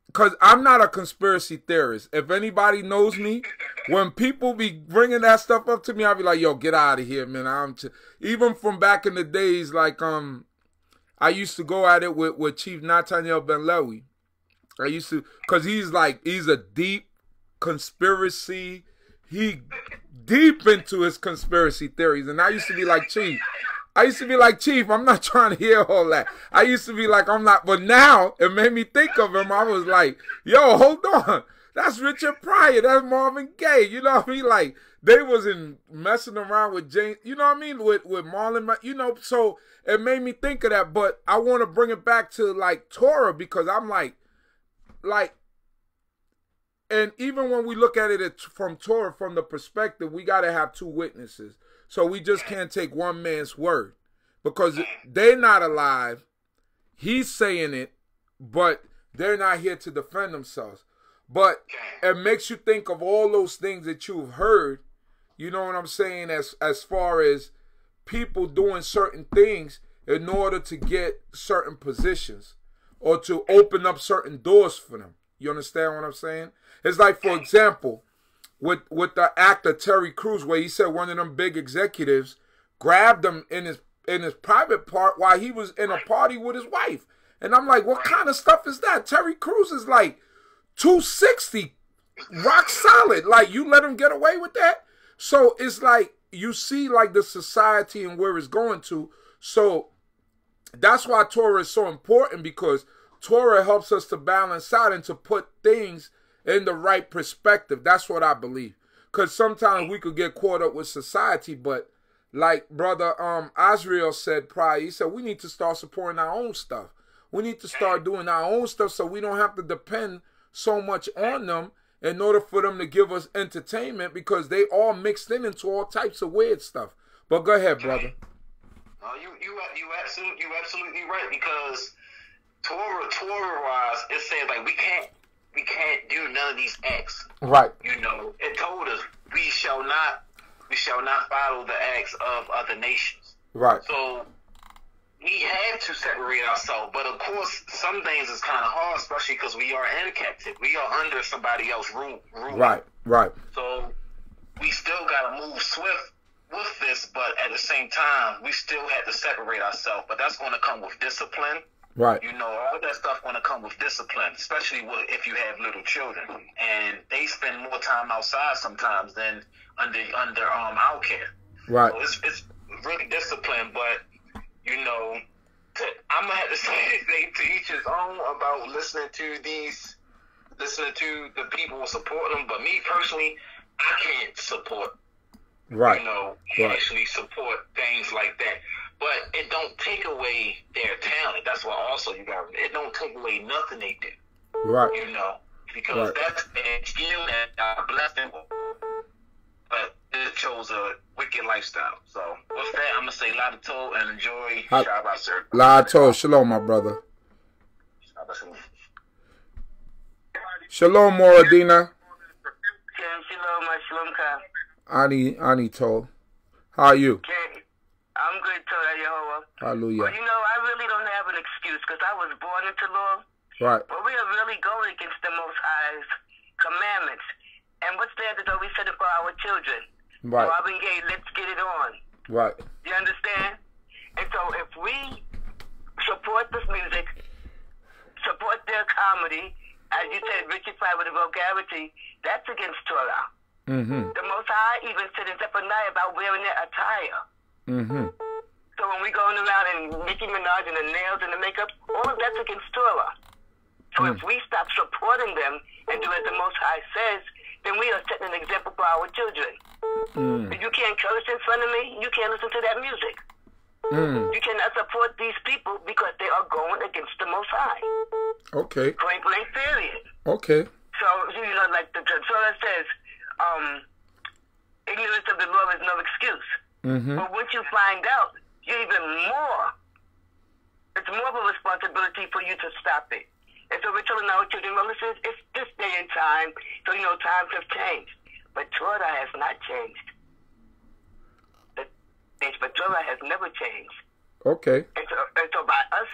because I'm not a conspiracy theorist. If anybody knows me, when people be bringing that stuff up to me, I'll be like, yo, get out of here, man. Even from back in the days, like, I used to go at it with Chief Nathaniel Ben Lewi. I used to, because he's a deep conspiracy. He deep into his conspiracy theories. And I used to be like, Chief, I'm not trying to hear all that. I used to be like, I'm not. But now it made me think of him. I was like, yo, hold on. That's Richard Pryor. That's Marvin Gaye. You know what I mean? Like, they wasn't messing around with James, you know what I mean? With Marlon, you know, so it made me think of that. But I want to bring it back to, like, Torah, because I'm like, and even when we look at it from Torah, from the perspective, we got to have two witnesses. So we just can't take one man's word, because they're not alive. He's saying it, but they're not here to defend themselves. But it makes you think of all those things that you've heard, you know what I'm saying, as far as people doing certain things in order to get certain positions or to open up certain doors for them. You understand what I'm saying? It's like, for example, with the actor Terry Crews, where he said one of them big executives grabbed him in his private part while he was in a party with his wife. And I'm like, what kind of stuff is that? Terry Crews is like 260, rock solid. Like, you let him get away with that? So it's like, you see, like, the society and where it's going to. So that's why Torah is so important, because Torah helps us to balance out and to put things in the right perspective. That's what I believe. Because sometimes we could get caught up with society, but like Brother Azrael said prior, he said we need to start supporting our own stuff. We need to start doing our own stuff so we don't have to depend so much on them in order for them to give us entertainment, because they all mixed into all types of weird stuff. But go ahead, brother. No, you absolutely right, because Torah wise, it says like we can't do none of these acts. Right. You know, it told us we shall not follow the acts of other nations. Right. So we have to separate ourselves, but of course, some things is kind of hard, especially because we are in a captive. We are under somebody else's rule. Right. So we still got to move swift with this, but at the same time, we still have to separate ourselves. But that's going to come with discipline. Right. You know, all that stuff going to come with discipline, especially if you have little children, and they spend more time outside sometimes than under our care. Right. So it's really discipline, but. You know, I'm gonna have to say to each his own about listening to the people supporting them. But me personally, I can't support. Right. You know, actually support things like that. But it don't take away their talent. That's why also you got it. Don't take away nothing they do. Right. You know, because that's their skill and God bless them. But it chose a wicked lifestyle. So with that, I'm gonna say la tov and enjoy Shabbat, sir. La tov, shalom, my brother. Shalom, Moradina. Shalom, my shalom, Ani tov. How are you? I'm good, Torah Yehovah. Hallelujah. Well, you know, I really don't have an excuse because I was born into law. Right. But we are really going against the Most High's commandments. And what standards are we setting for our children? Right. Marvin Gaye, let's get it on. Right. You understand? And so if we support this music, support their comedy, as you said, Richard Pryor with the vulgarity, that's against Torah. Mm-hmm. The Most High even said in Zephaniah about wearing their attire. Mm-hmm. So when we going around and Nicki Minaj and the nails and the makeup, all of that's against Torah. So if we stop supporting them and do as the Most High says, then we are setting an example for our children. If you can't curse in front of me, you can't listen to that music. You cannot support these people because they are going against the Most High. Okay. Point blank, period. Okay. So, you know, like the Torah says, ignorance of the law is no excuse. But once you find out, you're even more. It's more of a responsibility for you to stop it. And so we're telling our children, well, listen, it's this day and time, so, you know, times have changed. But Torah has not changed. But Torah has never changed. Okay. And so by us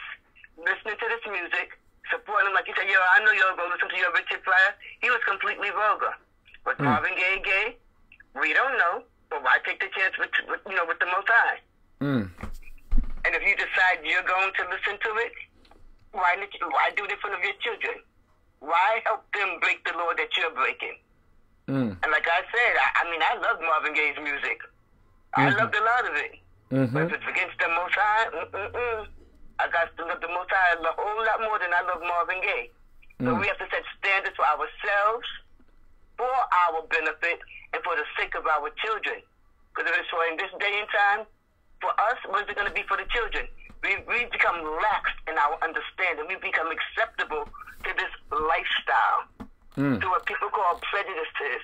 listening to this music, supporting, like you said, I know you'll go listen to your Richard Pryor. He was completely vulgar. But Marvin Gaye, we don't know. But why take the chance with the Most High? And if you decide you're going to listen to it, why do it in front of your children? Why help them break the law that you're breaking? And like I said, I love Marvin Gaye's music. I loved a lot of it. But if it's against the Most High, I got to love the Most High a whole lot more than I love Marvin Gaye. So we have to set standards for ourselves, for our benefit, and for the sake of our children. Because if it's for in this day and time, for us, what is it going to be for the children? We become lax in our understanding. We become acceptable to this lifestyle, to what people call prejudices.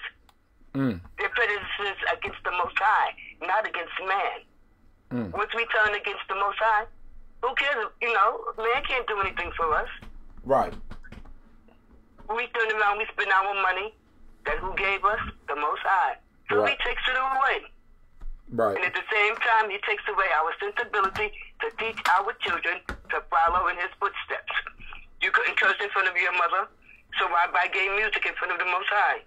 They're prejudices against the Most High, not against man. Once we turn against the Most High, who cares? You know, man can't do anything for us. Right. We turn around, we spend our money that who gave us? The Most High. So he takes it away. Right. And at the same time, he takes away our sensibility to teach our children to follow in his footsteps. You couldn't curse in front of your mother, so why buy gay music in front of the Most High?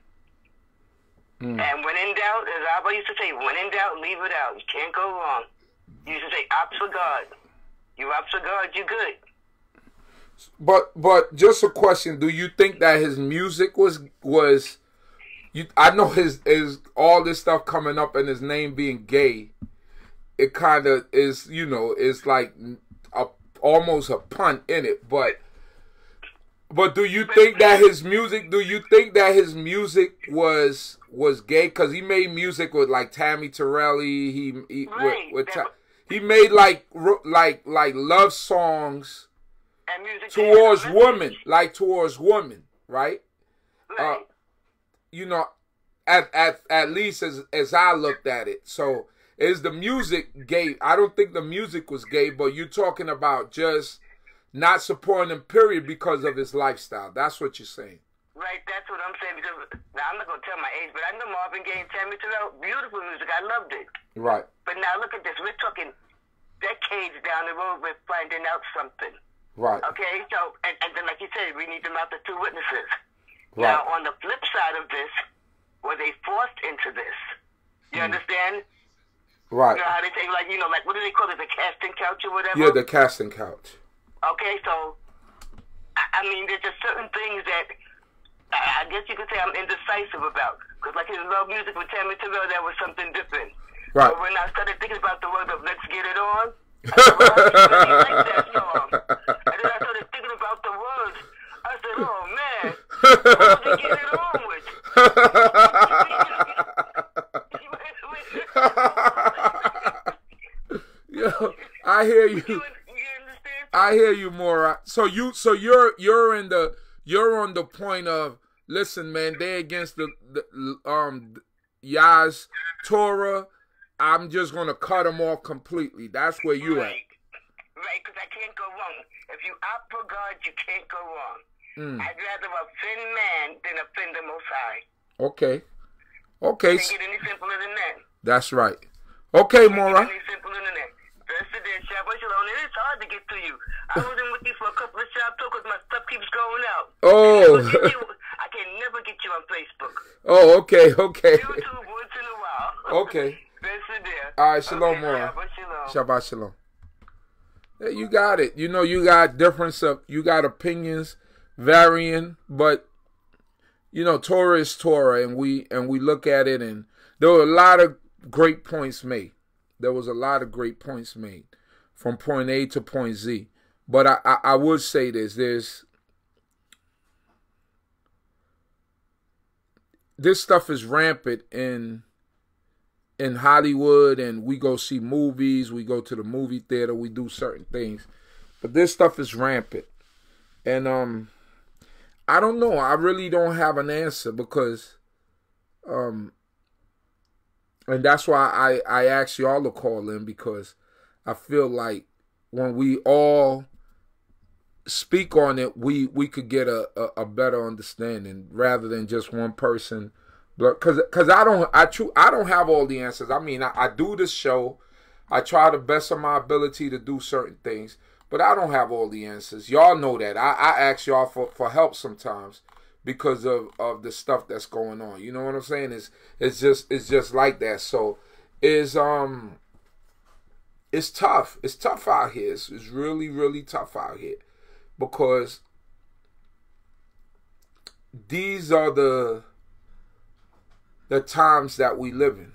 And when in doubt, as Abba used to say, when in doubt, leave it out. You can't go wrong. You used to say, opt for God. You opt for God, you're good. But just a question: do you think that his music was I know his all this stuff coming up and his name being gay. It kind of is, it's like almost a pun in it. But do you think that his music? Do you think that his music was gay? Because he made music with like Tammy Terrelli. He made like love songs and music towards women, right? Right. You know, at least as I looked at it. So is the music gay? I don't think the music was gay, but you're talking about just not supporting him, period, because of his lifestyle. That's what you're saying. Right, that's what I'm saying, because now I'm not going to tell my age, but I know Marvin Gaye and Tammy Terrell, beautiful music. I loved it. Right. But now look at this. We're talking decades down the road with finding out something. Right. Okay, so, and then like you said, we need them out the two witnesses. Right. Now, on the flip side of this, were they forced into this? You understand? Right. You know how they say, like, like, what do they call it, the casting couch or whatever? Yeah, the casting couch. Okay, so, I mean, there's just certain things that I guess you could say I'm indecisive about. Because like his love music with Tammy Terrell, that was something different. Right. But when I started thinking about the word of Let's Get It On, I said, well, I really like that song. And then I started thinking about the words. I said, oh man, what was he getting it on with? Yo, I hear you. You understand? I hear you, Mora. So you're on the point of, listen, man, they're against the Yah's Torah. I'm just gonna cut them off completely. That's where you at. Right, because I can't go wrong. If you opt for God, you can't go wrong. I'd rather offend man than offend the Most High. Okay. Okay. Can't get any simpler than that. That's right. Okay, Mora. Any simpler than that. Rest of this, Shabbat Shalom. It is hard to get to you. I was in with you for a couple of shops too, because my stuff keeps going out. Oh. I can never get you on Facebook. Oh, okay, okay. YouTube once in a while. Okay. Rest of this. All right, Shalom, okay, Mora. Shabbat Shalom. Shabbat Shalom. Yeah, you got it. You know, you got you got opinions varying, but you know, Torah is Torah, and we look at it, and there were a lot of great points made. There was a lot of great points made from point A to point Z. But I would say this stuff is rampant in Hollywood, and we go see movies, we go to the movie theater, we do certain things. But this stuff is rampant. And I don't know. I really don't have an answer because and that's why I asked y'all to call in, because I feel like when we all speak on it, we could get a better understanding rather than just one person. Because I don't have all the answers. I mean, I do this show. I try the best of my ability to do certain things, but I don't have all the answers. Y'all know that. I ask y'all for help sometimes, because of the stuff that's going on. You know what I'm saying? It's just like that. So it's tough. It's tough out here. It's really, really tough out here, because these are the times that we live in.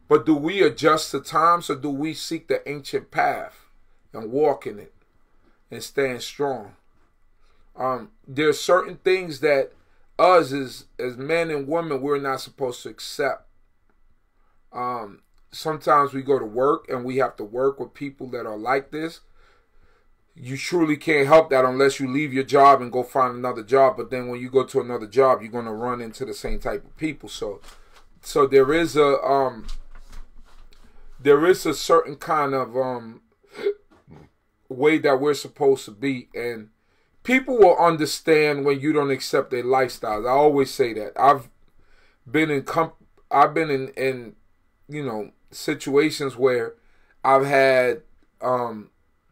But do we adjust to times, or do we seek the ancient path and walk in it and stand strong? There's certain things that us as men and women, we're not supposed to accept. Sometimes we go to work and we have to work with people that are like this. You truly can't help that unless you leave your job and go find another job. But then when you go to another job, you're going to run into the same type of people. So there is a certain kind of way that we're supposed to be, and people will understand when you don't accept their lifestyles. I always say that. I've been in you know, situations where I've had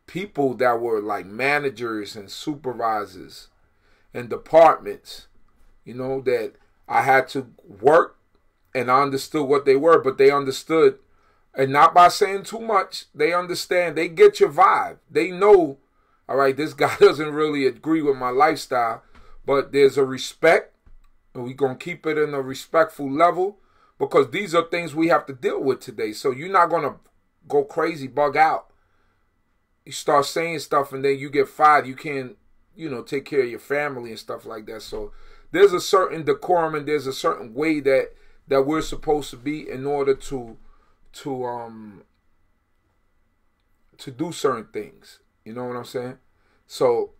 people that were like managers and supervisors in departments, you know, that I had to work, and I understood what they were, but they understood, and not by saying too much, they understand, they get your vibe. They know, all right, this guy doesn't really agree with my lifestyle, but there's a respect, and we're going to keep it in a respectful level, because these are things we have to deal with today. So you're not going to go crazy, bug out. You start saying stuff and then you get fired. You can't, you know, take care of your family and stuff like that. So there's a certain decorum, and there's a certain way that we're supposed to be in order to do certain things. You know what I'm saying? So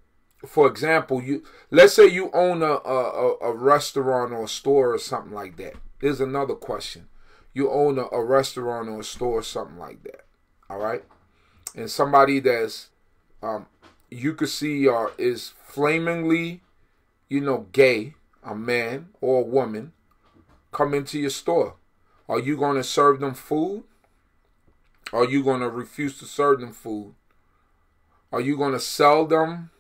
for example, let's say you own a restaurant or a store or something like that. Here's another question. You own a restaurant or a store or something like that. All right? And somebody that's, you could see is flamingly, gay, a man or a woman, come into your store. Are you going to serve them food? Are you going to refuse to serve them food? Are you going to sell them,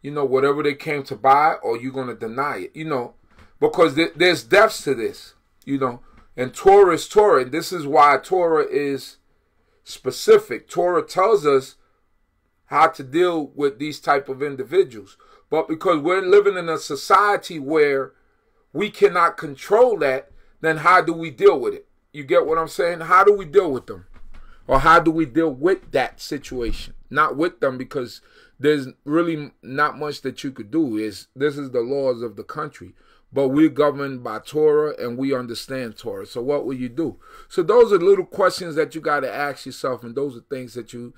whatever they came to buy, or are you going to deny it? Because there's depths to this, And Torah is Torah. And this is why Torah is specific. Torah tells us how to deal with these type of individuals. But because we're living in a society where we cannot control that, then how do we deal with it? You get what I'm saying? How do we deal with them? Or how do we deal with that situation? Not with them, because there's really not much that you could do. This is the laws of the country. But we're governed by Torah and we understand Torah. So what will you do? So those are little questions that you got to ask yourself, and those are things that you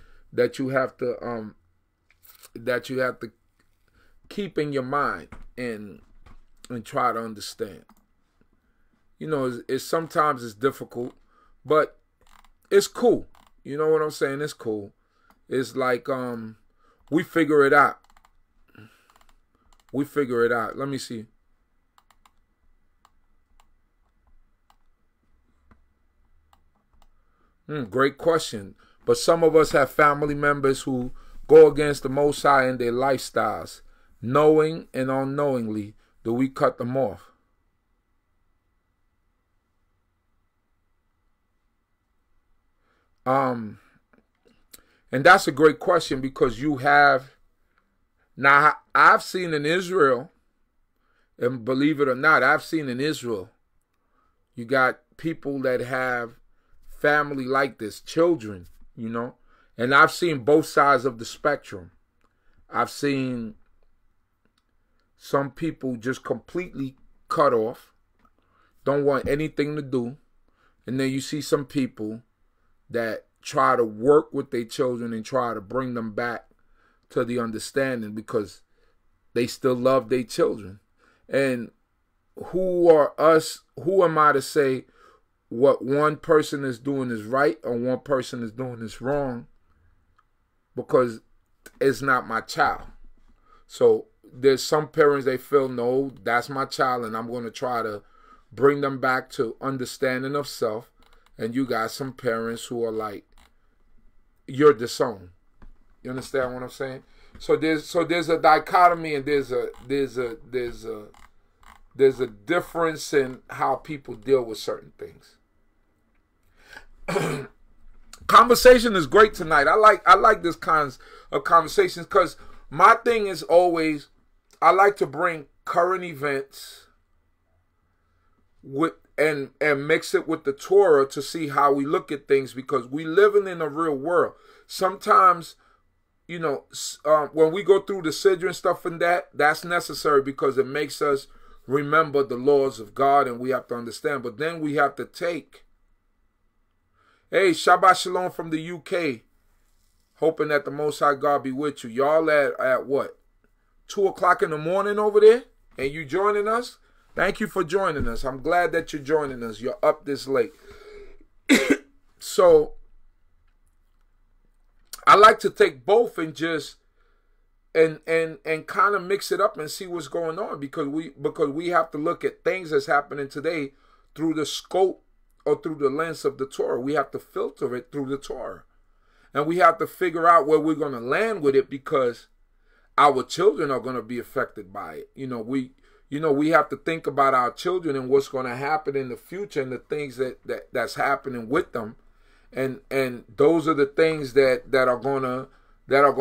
have to keep in your mind and try to understand. It's sometimes it's difficult, but it's cool. You know what I'm saying? It's cool. It's like we figure it out. We figure it out. Let me see. Great question. But some of us have family members who go against the Most High in their lifestyles. Knowing and unknowingly, do we cut them off? And that's a great question, because now I've seen in Israel, and believe it or not, I've seen in Israel, you got people that have family like this, children, and I've seen both sides of the spectrum. I've seen some people just completely cut off, don't want anything to do, and then you see some people that try to work with their children and try to bring them back to the understanding, because they still love their children. And who am I to say what one person is doing is right or one person is doing is wrong, because it's not my child. So there's some parents, they feel, no, that's my child, and I'm going to try to bring them back to understanding of self. And you got some parents who are like, you're disowned. You understand what I'm saying? So there's a dichotomy, and there's a difference in how people deal with certain things. Conversation is great tonight. I like this kinds of conversations, because my thing is always, I like to bring current events with and mix it with the Torah to see how we look at things, because we living in a real world. Sometimes, when we go through the Siddur and stuff and that's necessary, because it makes us remember the laws of God, and we have to understand. But then we have to take, hey, Shabbat Shalom from the UK, hoping that the Most High God be with you. Y'all at what? 2 o'clock in the morning over there? And you joining us? Thank you for joining us. I'm glad that you're joining us. You're up this late. So I like to take both and just and kind of mix it up and see what's going on, because we have to look at things that's happening today through the scope or through the lens of the Torah. We have to filter it through the Torah. And we have to figure out where we're going to land with it, because our children are going to be affected by it. We have to think about our children and what's going to happen in the future, and the things that's happening with them, and those are the things that are going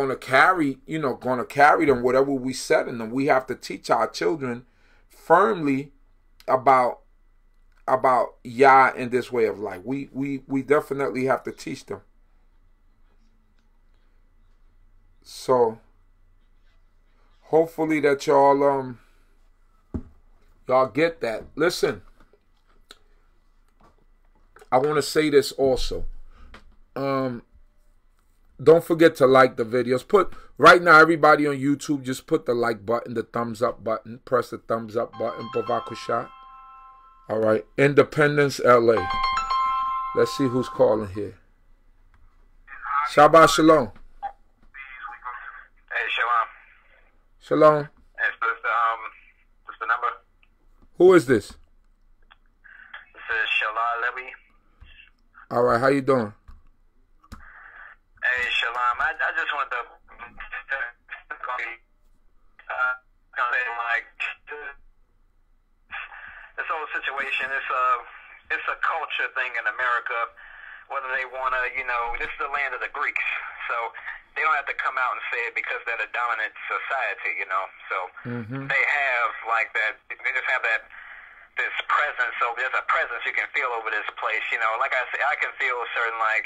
to carry them, whatever we set in them. We have to teach our children firmly about Yah and this way of life. We definitely have to teach them. So hopefully that y'all get that. Listen, I want to say this also. don't forget to like the videos. Put right now, everybody on YouTube, just put the like button, the thumbs up button. Press the thumbs up button. Bavakusha. All right, Independence, LA. Let's see who's calling here. Shabbat Shalom. Hey, Shalom. Shalom. Is this the number? Who is this? This is Shalom Levy. All right, how you doing? Hey, Shalom. I just wanted to like this whole situation. It's a culture thing in America. Whether they want to, this is the land of the Greeks, so they don't have to come out and say it because they're the dominant society, So they have like that. They just have this presence. So there's a presence you can feel over this place, Like I say, I can feel certain I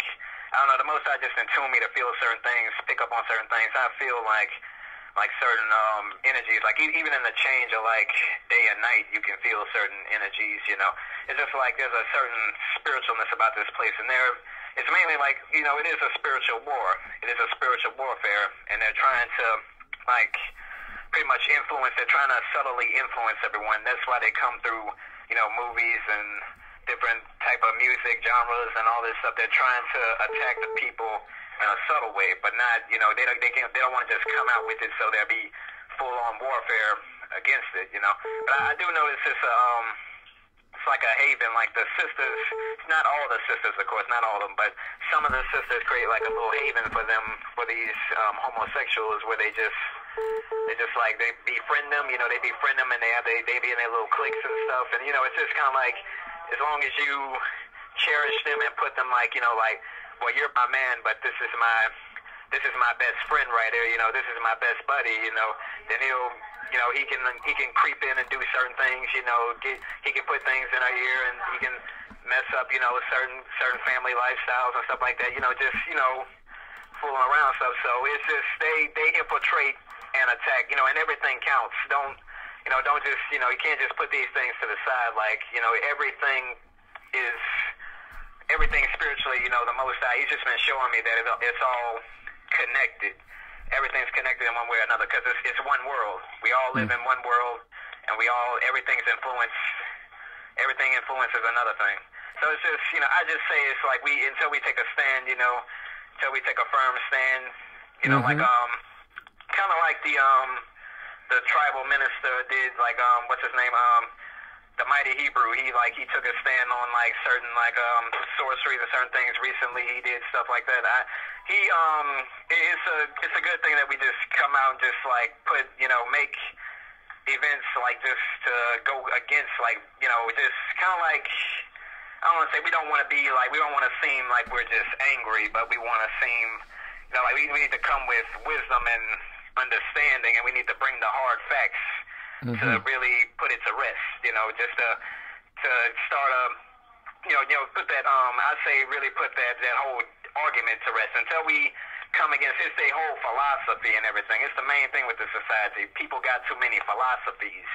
don't know. The Most High just intune me to feel certain things, pick up on certain things. I feel like certain energies, like even in the change of like day and night, you can feel certain energies, It's just like there's a certain spiritualness about this place, and it's mainly like, it is a spiritual war. It is a spiritual warfare, and they're trying to like pretty much influence. They're trying to subtly influence everyone. That's why they come through, movies and different type of music genres and all this stuff. They're trying to attack the people in a subtle way, but not, they don't want to just come out with it, so there'll be full-on warfare against it, But I do notice it's like a haven, like the sisters, not all the sisters, of course, not all of them, but some of the sisters create like a little haven for them, for these homosexuals, where they just like, they befriend them, they befriend them, and they be in their little cliques and stuff, and it's just kind of like, as long as you cherish them and put them like, well, you're my man, but this is my best friend right here, this is my best buddy, then he'll, he can creep in and do certain things, he can put things in our ear, and he can mess up, certain family lifestyles and stuff like that, fooling around stuff. So it's just, they infiltrate and attack, and everything counts. Don't just, you can't just put these things to the side, like, everything spiritually, the Most High, He's just been showing me that it's all connected. Everything's connected in one way or another, because it's one world. We all live in one world, and everything influences another thing. So it's just, I just say it's like until we take a stand, until we take a firm stand, like, kind of like the tribal minister did, like, what's his name, the Mighty Hebrew, he took a stand on like certain sorceries and certain things recently. He did stuff like that. It's a good thing that we just come out and just like put, make events like this to go against, like, just kind of like, I don't want to say we don't want to be like, we don't want to seem like we're just angry, but we want to seem, like we need to come with wisdom and understanding, and we need to bring the hard facts to really put it to rest, just to start put that, I say really put that whole argument to rest until we come against their whole philosophy and everything. It's the main thing with the society. People got too many philosophies.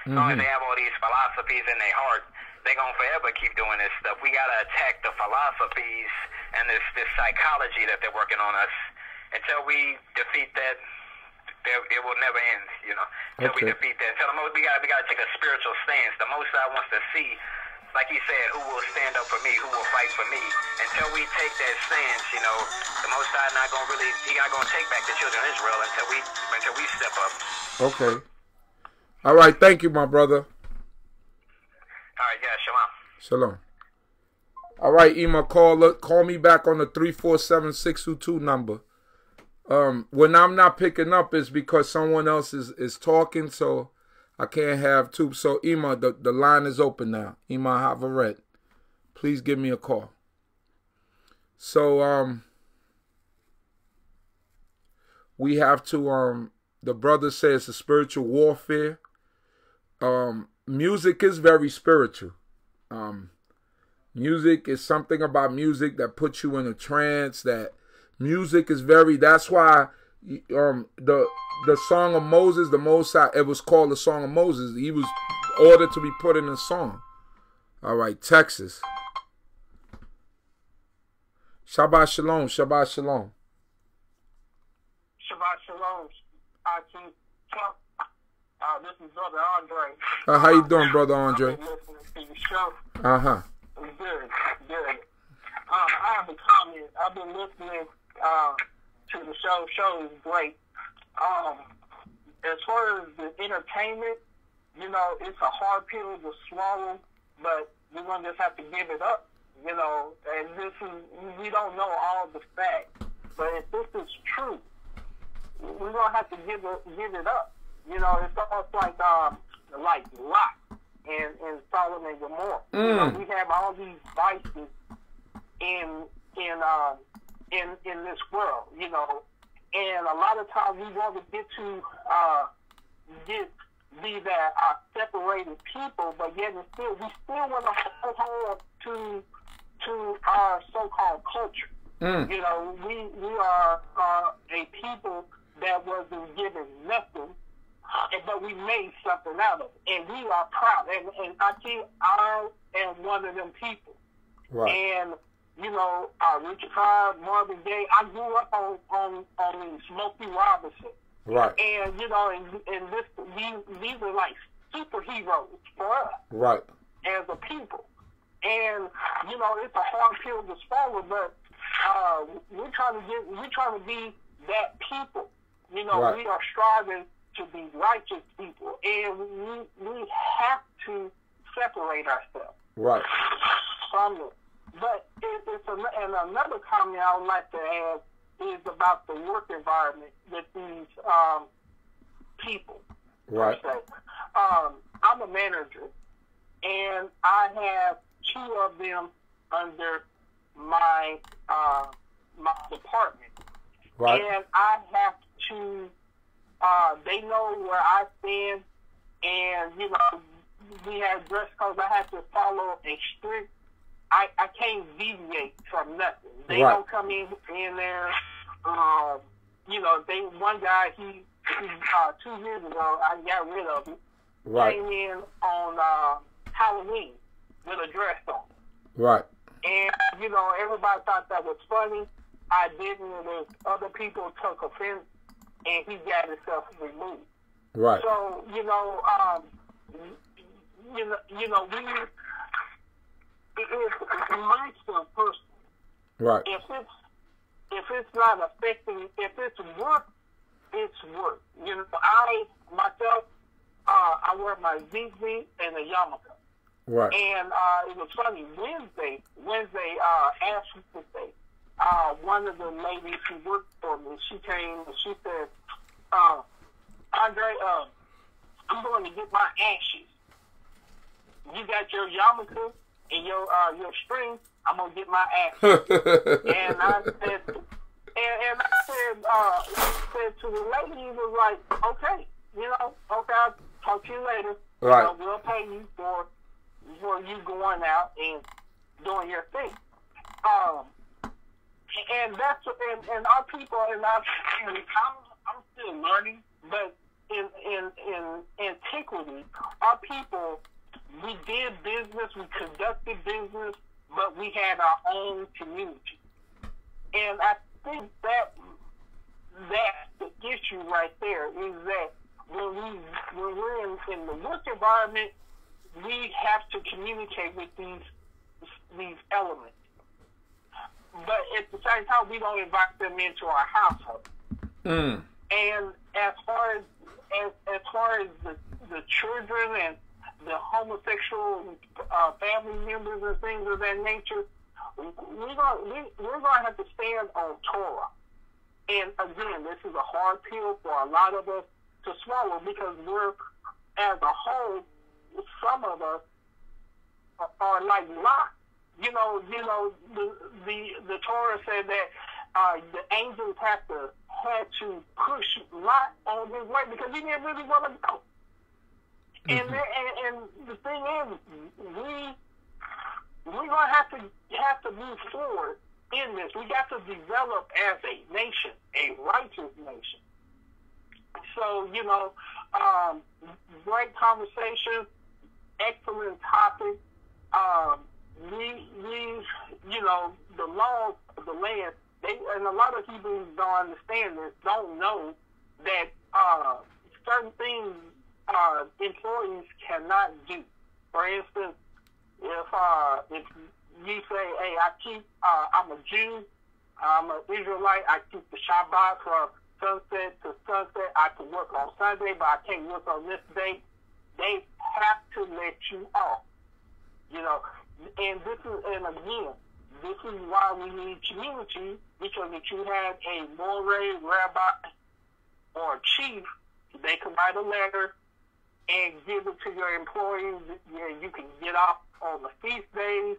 As long as they have all these philosophies in their heart, they're going to forever keep doing this stuff. We got to attack the philosophies and this psychology that they're working on us. Until we defeat that, it will never end, Until we defeat that. Until we got to take a spiritual stance. The Most High wants to see, like He said, who will stand up for me, who will fight for me. Until we take that stance, the Most High He not gonna take back the children of Israel until we step up. Okay. All right. Thank you, my brother. All right. Yeah. Shalom. Shalom. All right, Ema, call me back on the 347-622 number. When I'm not picking up, it's because someone else is talking, so I can't have two. So, Ema, the line is open now. Ema Havaret, please give me a call. So, we have to, the brother says it's a spiritual warfare. Music is very spiritual. Music is something about music that puts you in a trance, that music is very, that's why the Song of Moses, the Most High, it was called the Song of Moses. He was ordered to be put in a song. All right, Texas. Shabbat Shalom, Shabbat Shalom. Shalom, Akeem. This is Brother Andre. How you doing, Brother Andre? I've been listening to your show. Uh-huh. Good. I have a comment. I've been listening to the show. Show is great. As far as the entertainment, you know, it's a hard pill to swallow, but we're going to just have to give it up, you know, and we don't know all the facts, but if this is true, we're going to have to give it up. You know, it's almost like Lot and Sodom and Gomorrah. You know, we have all these vices in this world, you know, and a lot of times we want to get to be that separated people, but yet we still want to hold to our so-called culture. You know, we are a people that wasn't given nothing, but we made something out of it, and we are proud. And I think I am one of them people. Right. And you know, Richard Pryor, Marvin, Gaye. I grew up on Smokey Robinson. Right. And you know, and these are like superheroes for us. Right. As a people. And you know, it's a hard pill to swallow, but we're trying to be that people. You know, right. We are striving to be righteous people, and we have to separate ourselves. Right. From it. But and another comment I would like to add is about the work environment with these people. Right. I'm a manager, and I have 2 of them under my department. Right. And I have to. They know where I stand, and you know we have dress codes. I have to follow a strict. I can't deviate from nothing. They right. don't come in there. You know, one guy he 2 years ago I got rid of him. Right. Came in on Halloween with a dress on. Right. And you know, everybody thought that was funny. I didn't, and other people took offense, and he got himself removed. Right. So you know, it's myself personally. Right. If it's not affecting, if it's work, it's work. You know, I wear my ZZ and a yarmulke. Right. And it was funny. Wednesday, Ash Wednesday, one of the ladies who worked for me, she came and she said, Andre, I'm going to get my ashes. You got your yarmulke and your string. I'm gonna get my ashes. And I said, said to the lady, he was like, okay, okay, I'll talk to you later. Right. You know, we'll pay you for you going out and doing your thing. And that's and our people I'm still learning, but in antiquity, our people, we did business, we conducted business, but we had our own community. And I think that's the issue right there, is that when we're in the work environment, we have to communicate with these elements. But at the same time, we don't invite them into our household. Mm. And as far as the children and the homosexual family members and things of that nature, we're gonna have to stand on Torah. And again, this is a hard pill for a lot of us to swallow, because we're, as a whole, some of us are like Lot. You know, the Torah said that the angels had to push Lot on his way because he didn't really want to go. Mm-hmm. And the thing is, we're gonna have to move forward in this. We got to develop as a nation, a righteous nation. So, great conversation, excellent topic. The laws of the land, and a lot of Hebrews don't understand this, don't know that certain things employees cannot do. For instance, if you say, hey, I'm a Jew, I'm an Israelite, I keep the Shabbat from sunset to sunset, I can work on Sunday, but I can't work on this day, they have to let you off. You know, and again, this is why we need community, because if you have a moray, rabbi, or a chief, they can write a letter and give it to your employees. You can get off on the feast days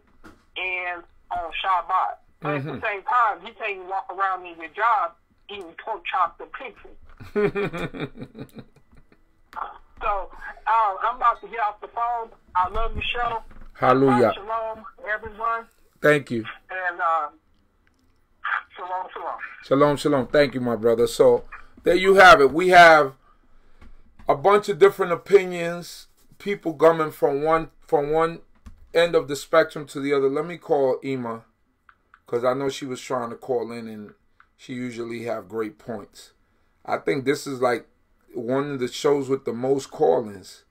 and on Shabbat. But at the same time, you can't even walk around in your job eating pork chops and pig feet. So I'm about to get off the phone. I love your show. Hallelujah. Shalom, everyone. Thank you. And shalom, shalom. Shalom, shalom. Thank you, my brother. So there you have it. We have a bunch of different opinions, people coming from one end of the spectrum to the other. Let me call Ima, because I know she was trying to call in, and she usually have great points. I think this is like one of the shows with the most call-ins.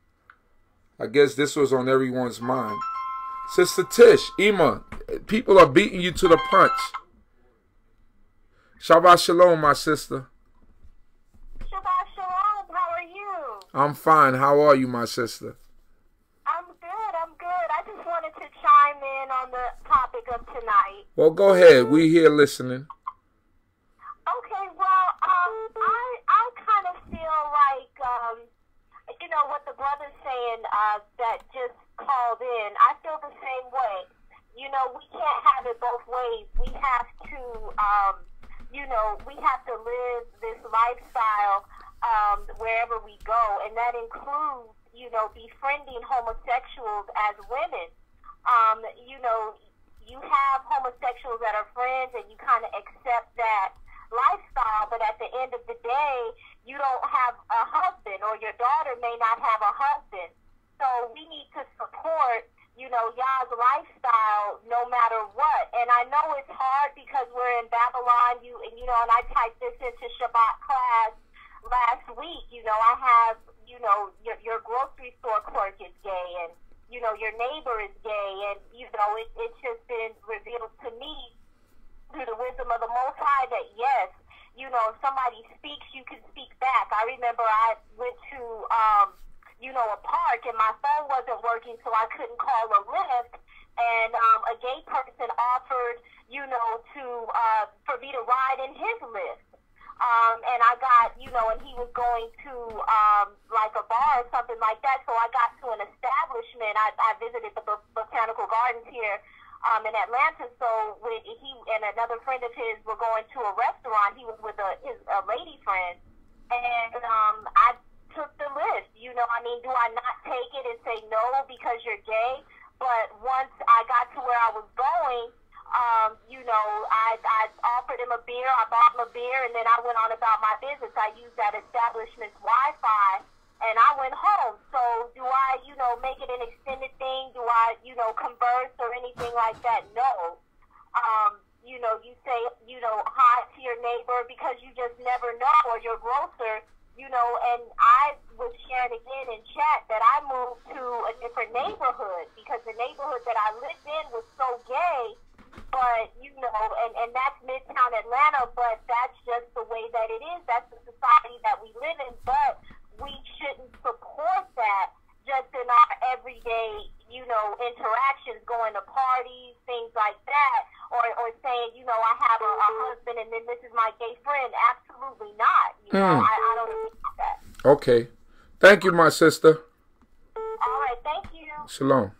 I guess this was on everyone's mind. Sister Tish, Ima, people are beating you to the punch. Shabbat shalom, my sister. Shabbat shalom, how are you? I'm fine. How are you, my sister? I'm good. I just wanted to chime in on the topic of tonight. Well, go ahead. We here listening. Okay, well, I kind of feel like, you know, what the brother's saying that just called in, I feel the same way. You know, we can't have it both ways. We have to, you know, we have to live this lifestyle wherever we go, and that includes, you know, befriending homosexuals as women. You know, you have homosexuals that are friends, and you kind of accept that lifestyle, but at the end of the day, you don't have a husband, or your daughter may not have a husband. So we need to support, you know, Yah's lifestyle no matter what. And I know it's hard because we're in Babylon, you know, and I typed this into Shabbat class last week. You know, I have, you know, your grocery store clerk is gay, and, you know, your neighbor is gay, and, you know, it's just been revealed to me through the wisdom of the Most High that, yes, you know, if somebody speaks, you can speak back. I remember I went to, you know, a park, and my phone wasn't working, so I couldn't call a Lyft, and a gay person offered, you know, for me to ride in his Lyft. And I got, you know, and he was going to, like a bar or something like that, so I got to an establishment. I visited the Botanical Gardens here in Atlanta, so when he and another friend of his were going to a restaurant, he was with a lady friend, and I took the list. You know, I mean, do I not take it and say no because you're gay? But once I got to where I was going, you know, I offered him a beer, I bought him a beer, and then I went on about my business. I used that establishment's Wi-Fi, and I went home. So do I, you know, make it an extended thing? Do I, you know, converse or anything like that? No. You know, you say, you know, hi to your neighbor because you just never know, or your grocer, you know, and I was sharing again in chat that I moved to a different neighborhood because the neighborhood that I lived in was so gay, but, you know, and that's Midtown Atlanta, but that's just the way that it is. That's the society that we live in, but we shouldn't support that just in our everyday, you know, interactions, going to parties, things like that, or saying, you know, I have a husband and then this is my gay friend. Absolutely not. You know, I don't agree with that. Okay. Thank you, my sister. All right. Thank you. Shalom.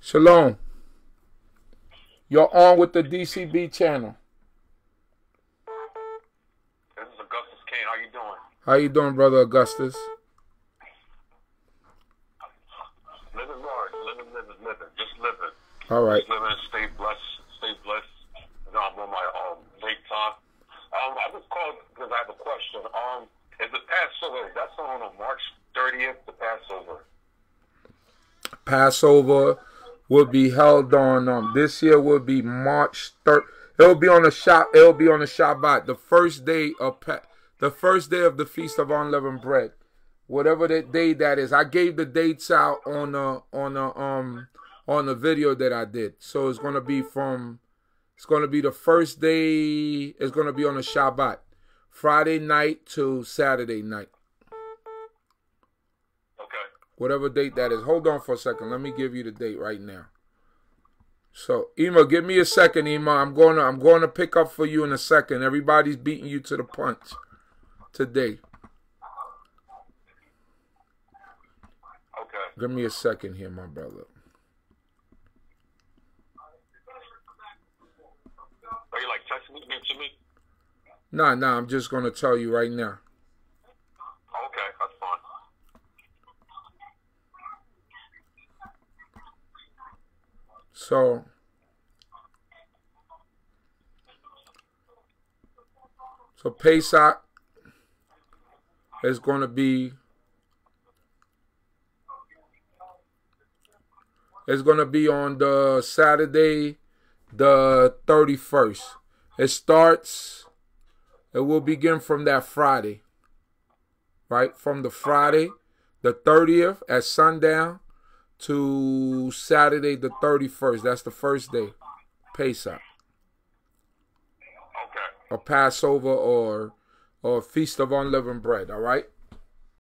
Shalom. You're on with the D.C.B. channel. This is Augustus Kane. How you doing? How you doing, Brother Augustus? Living large. Living. Just living. All right. Just living. Stay blessed. You know, I'm on my break time. I just called because I have a question. Is the Passover, that's on March 30th, the Passover? Passover will be held on, this year will be March 3rd. It'll be on the Shabbat, the first day of the Feast of Unleavened Bread, whatever that day that is. I gave the dates out on the video that I did. So it's gonna be the first day. It's gonna be on the Shabbat, Friday night to Saturday night. Okay. Whatever date that is. Hold on for a second. Let me give you the date right now. So, Ema, give me a second, Ema. I'm going to pick up for you in a second. Everybody's beating you to the punch today. Okay. Give me a second here, my brother. Are you like texting it to me? Nah, I'm just going to tell you right now. Okay, that's fine. So Pesach is going to be on the Saturday, the 31st. It will begin from that Friday, right? From the Friday, the 30th at sundown to Saturday, the 31st. That's the first day, Pesach. Okay. Or Passover or Feast of Unleavened Bread, all right?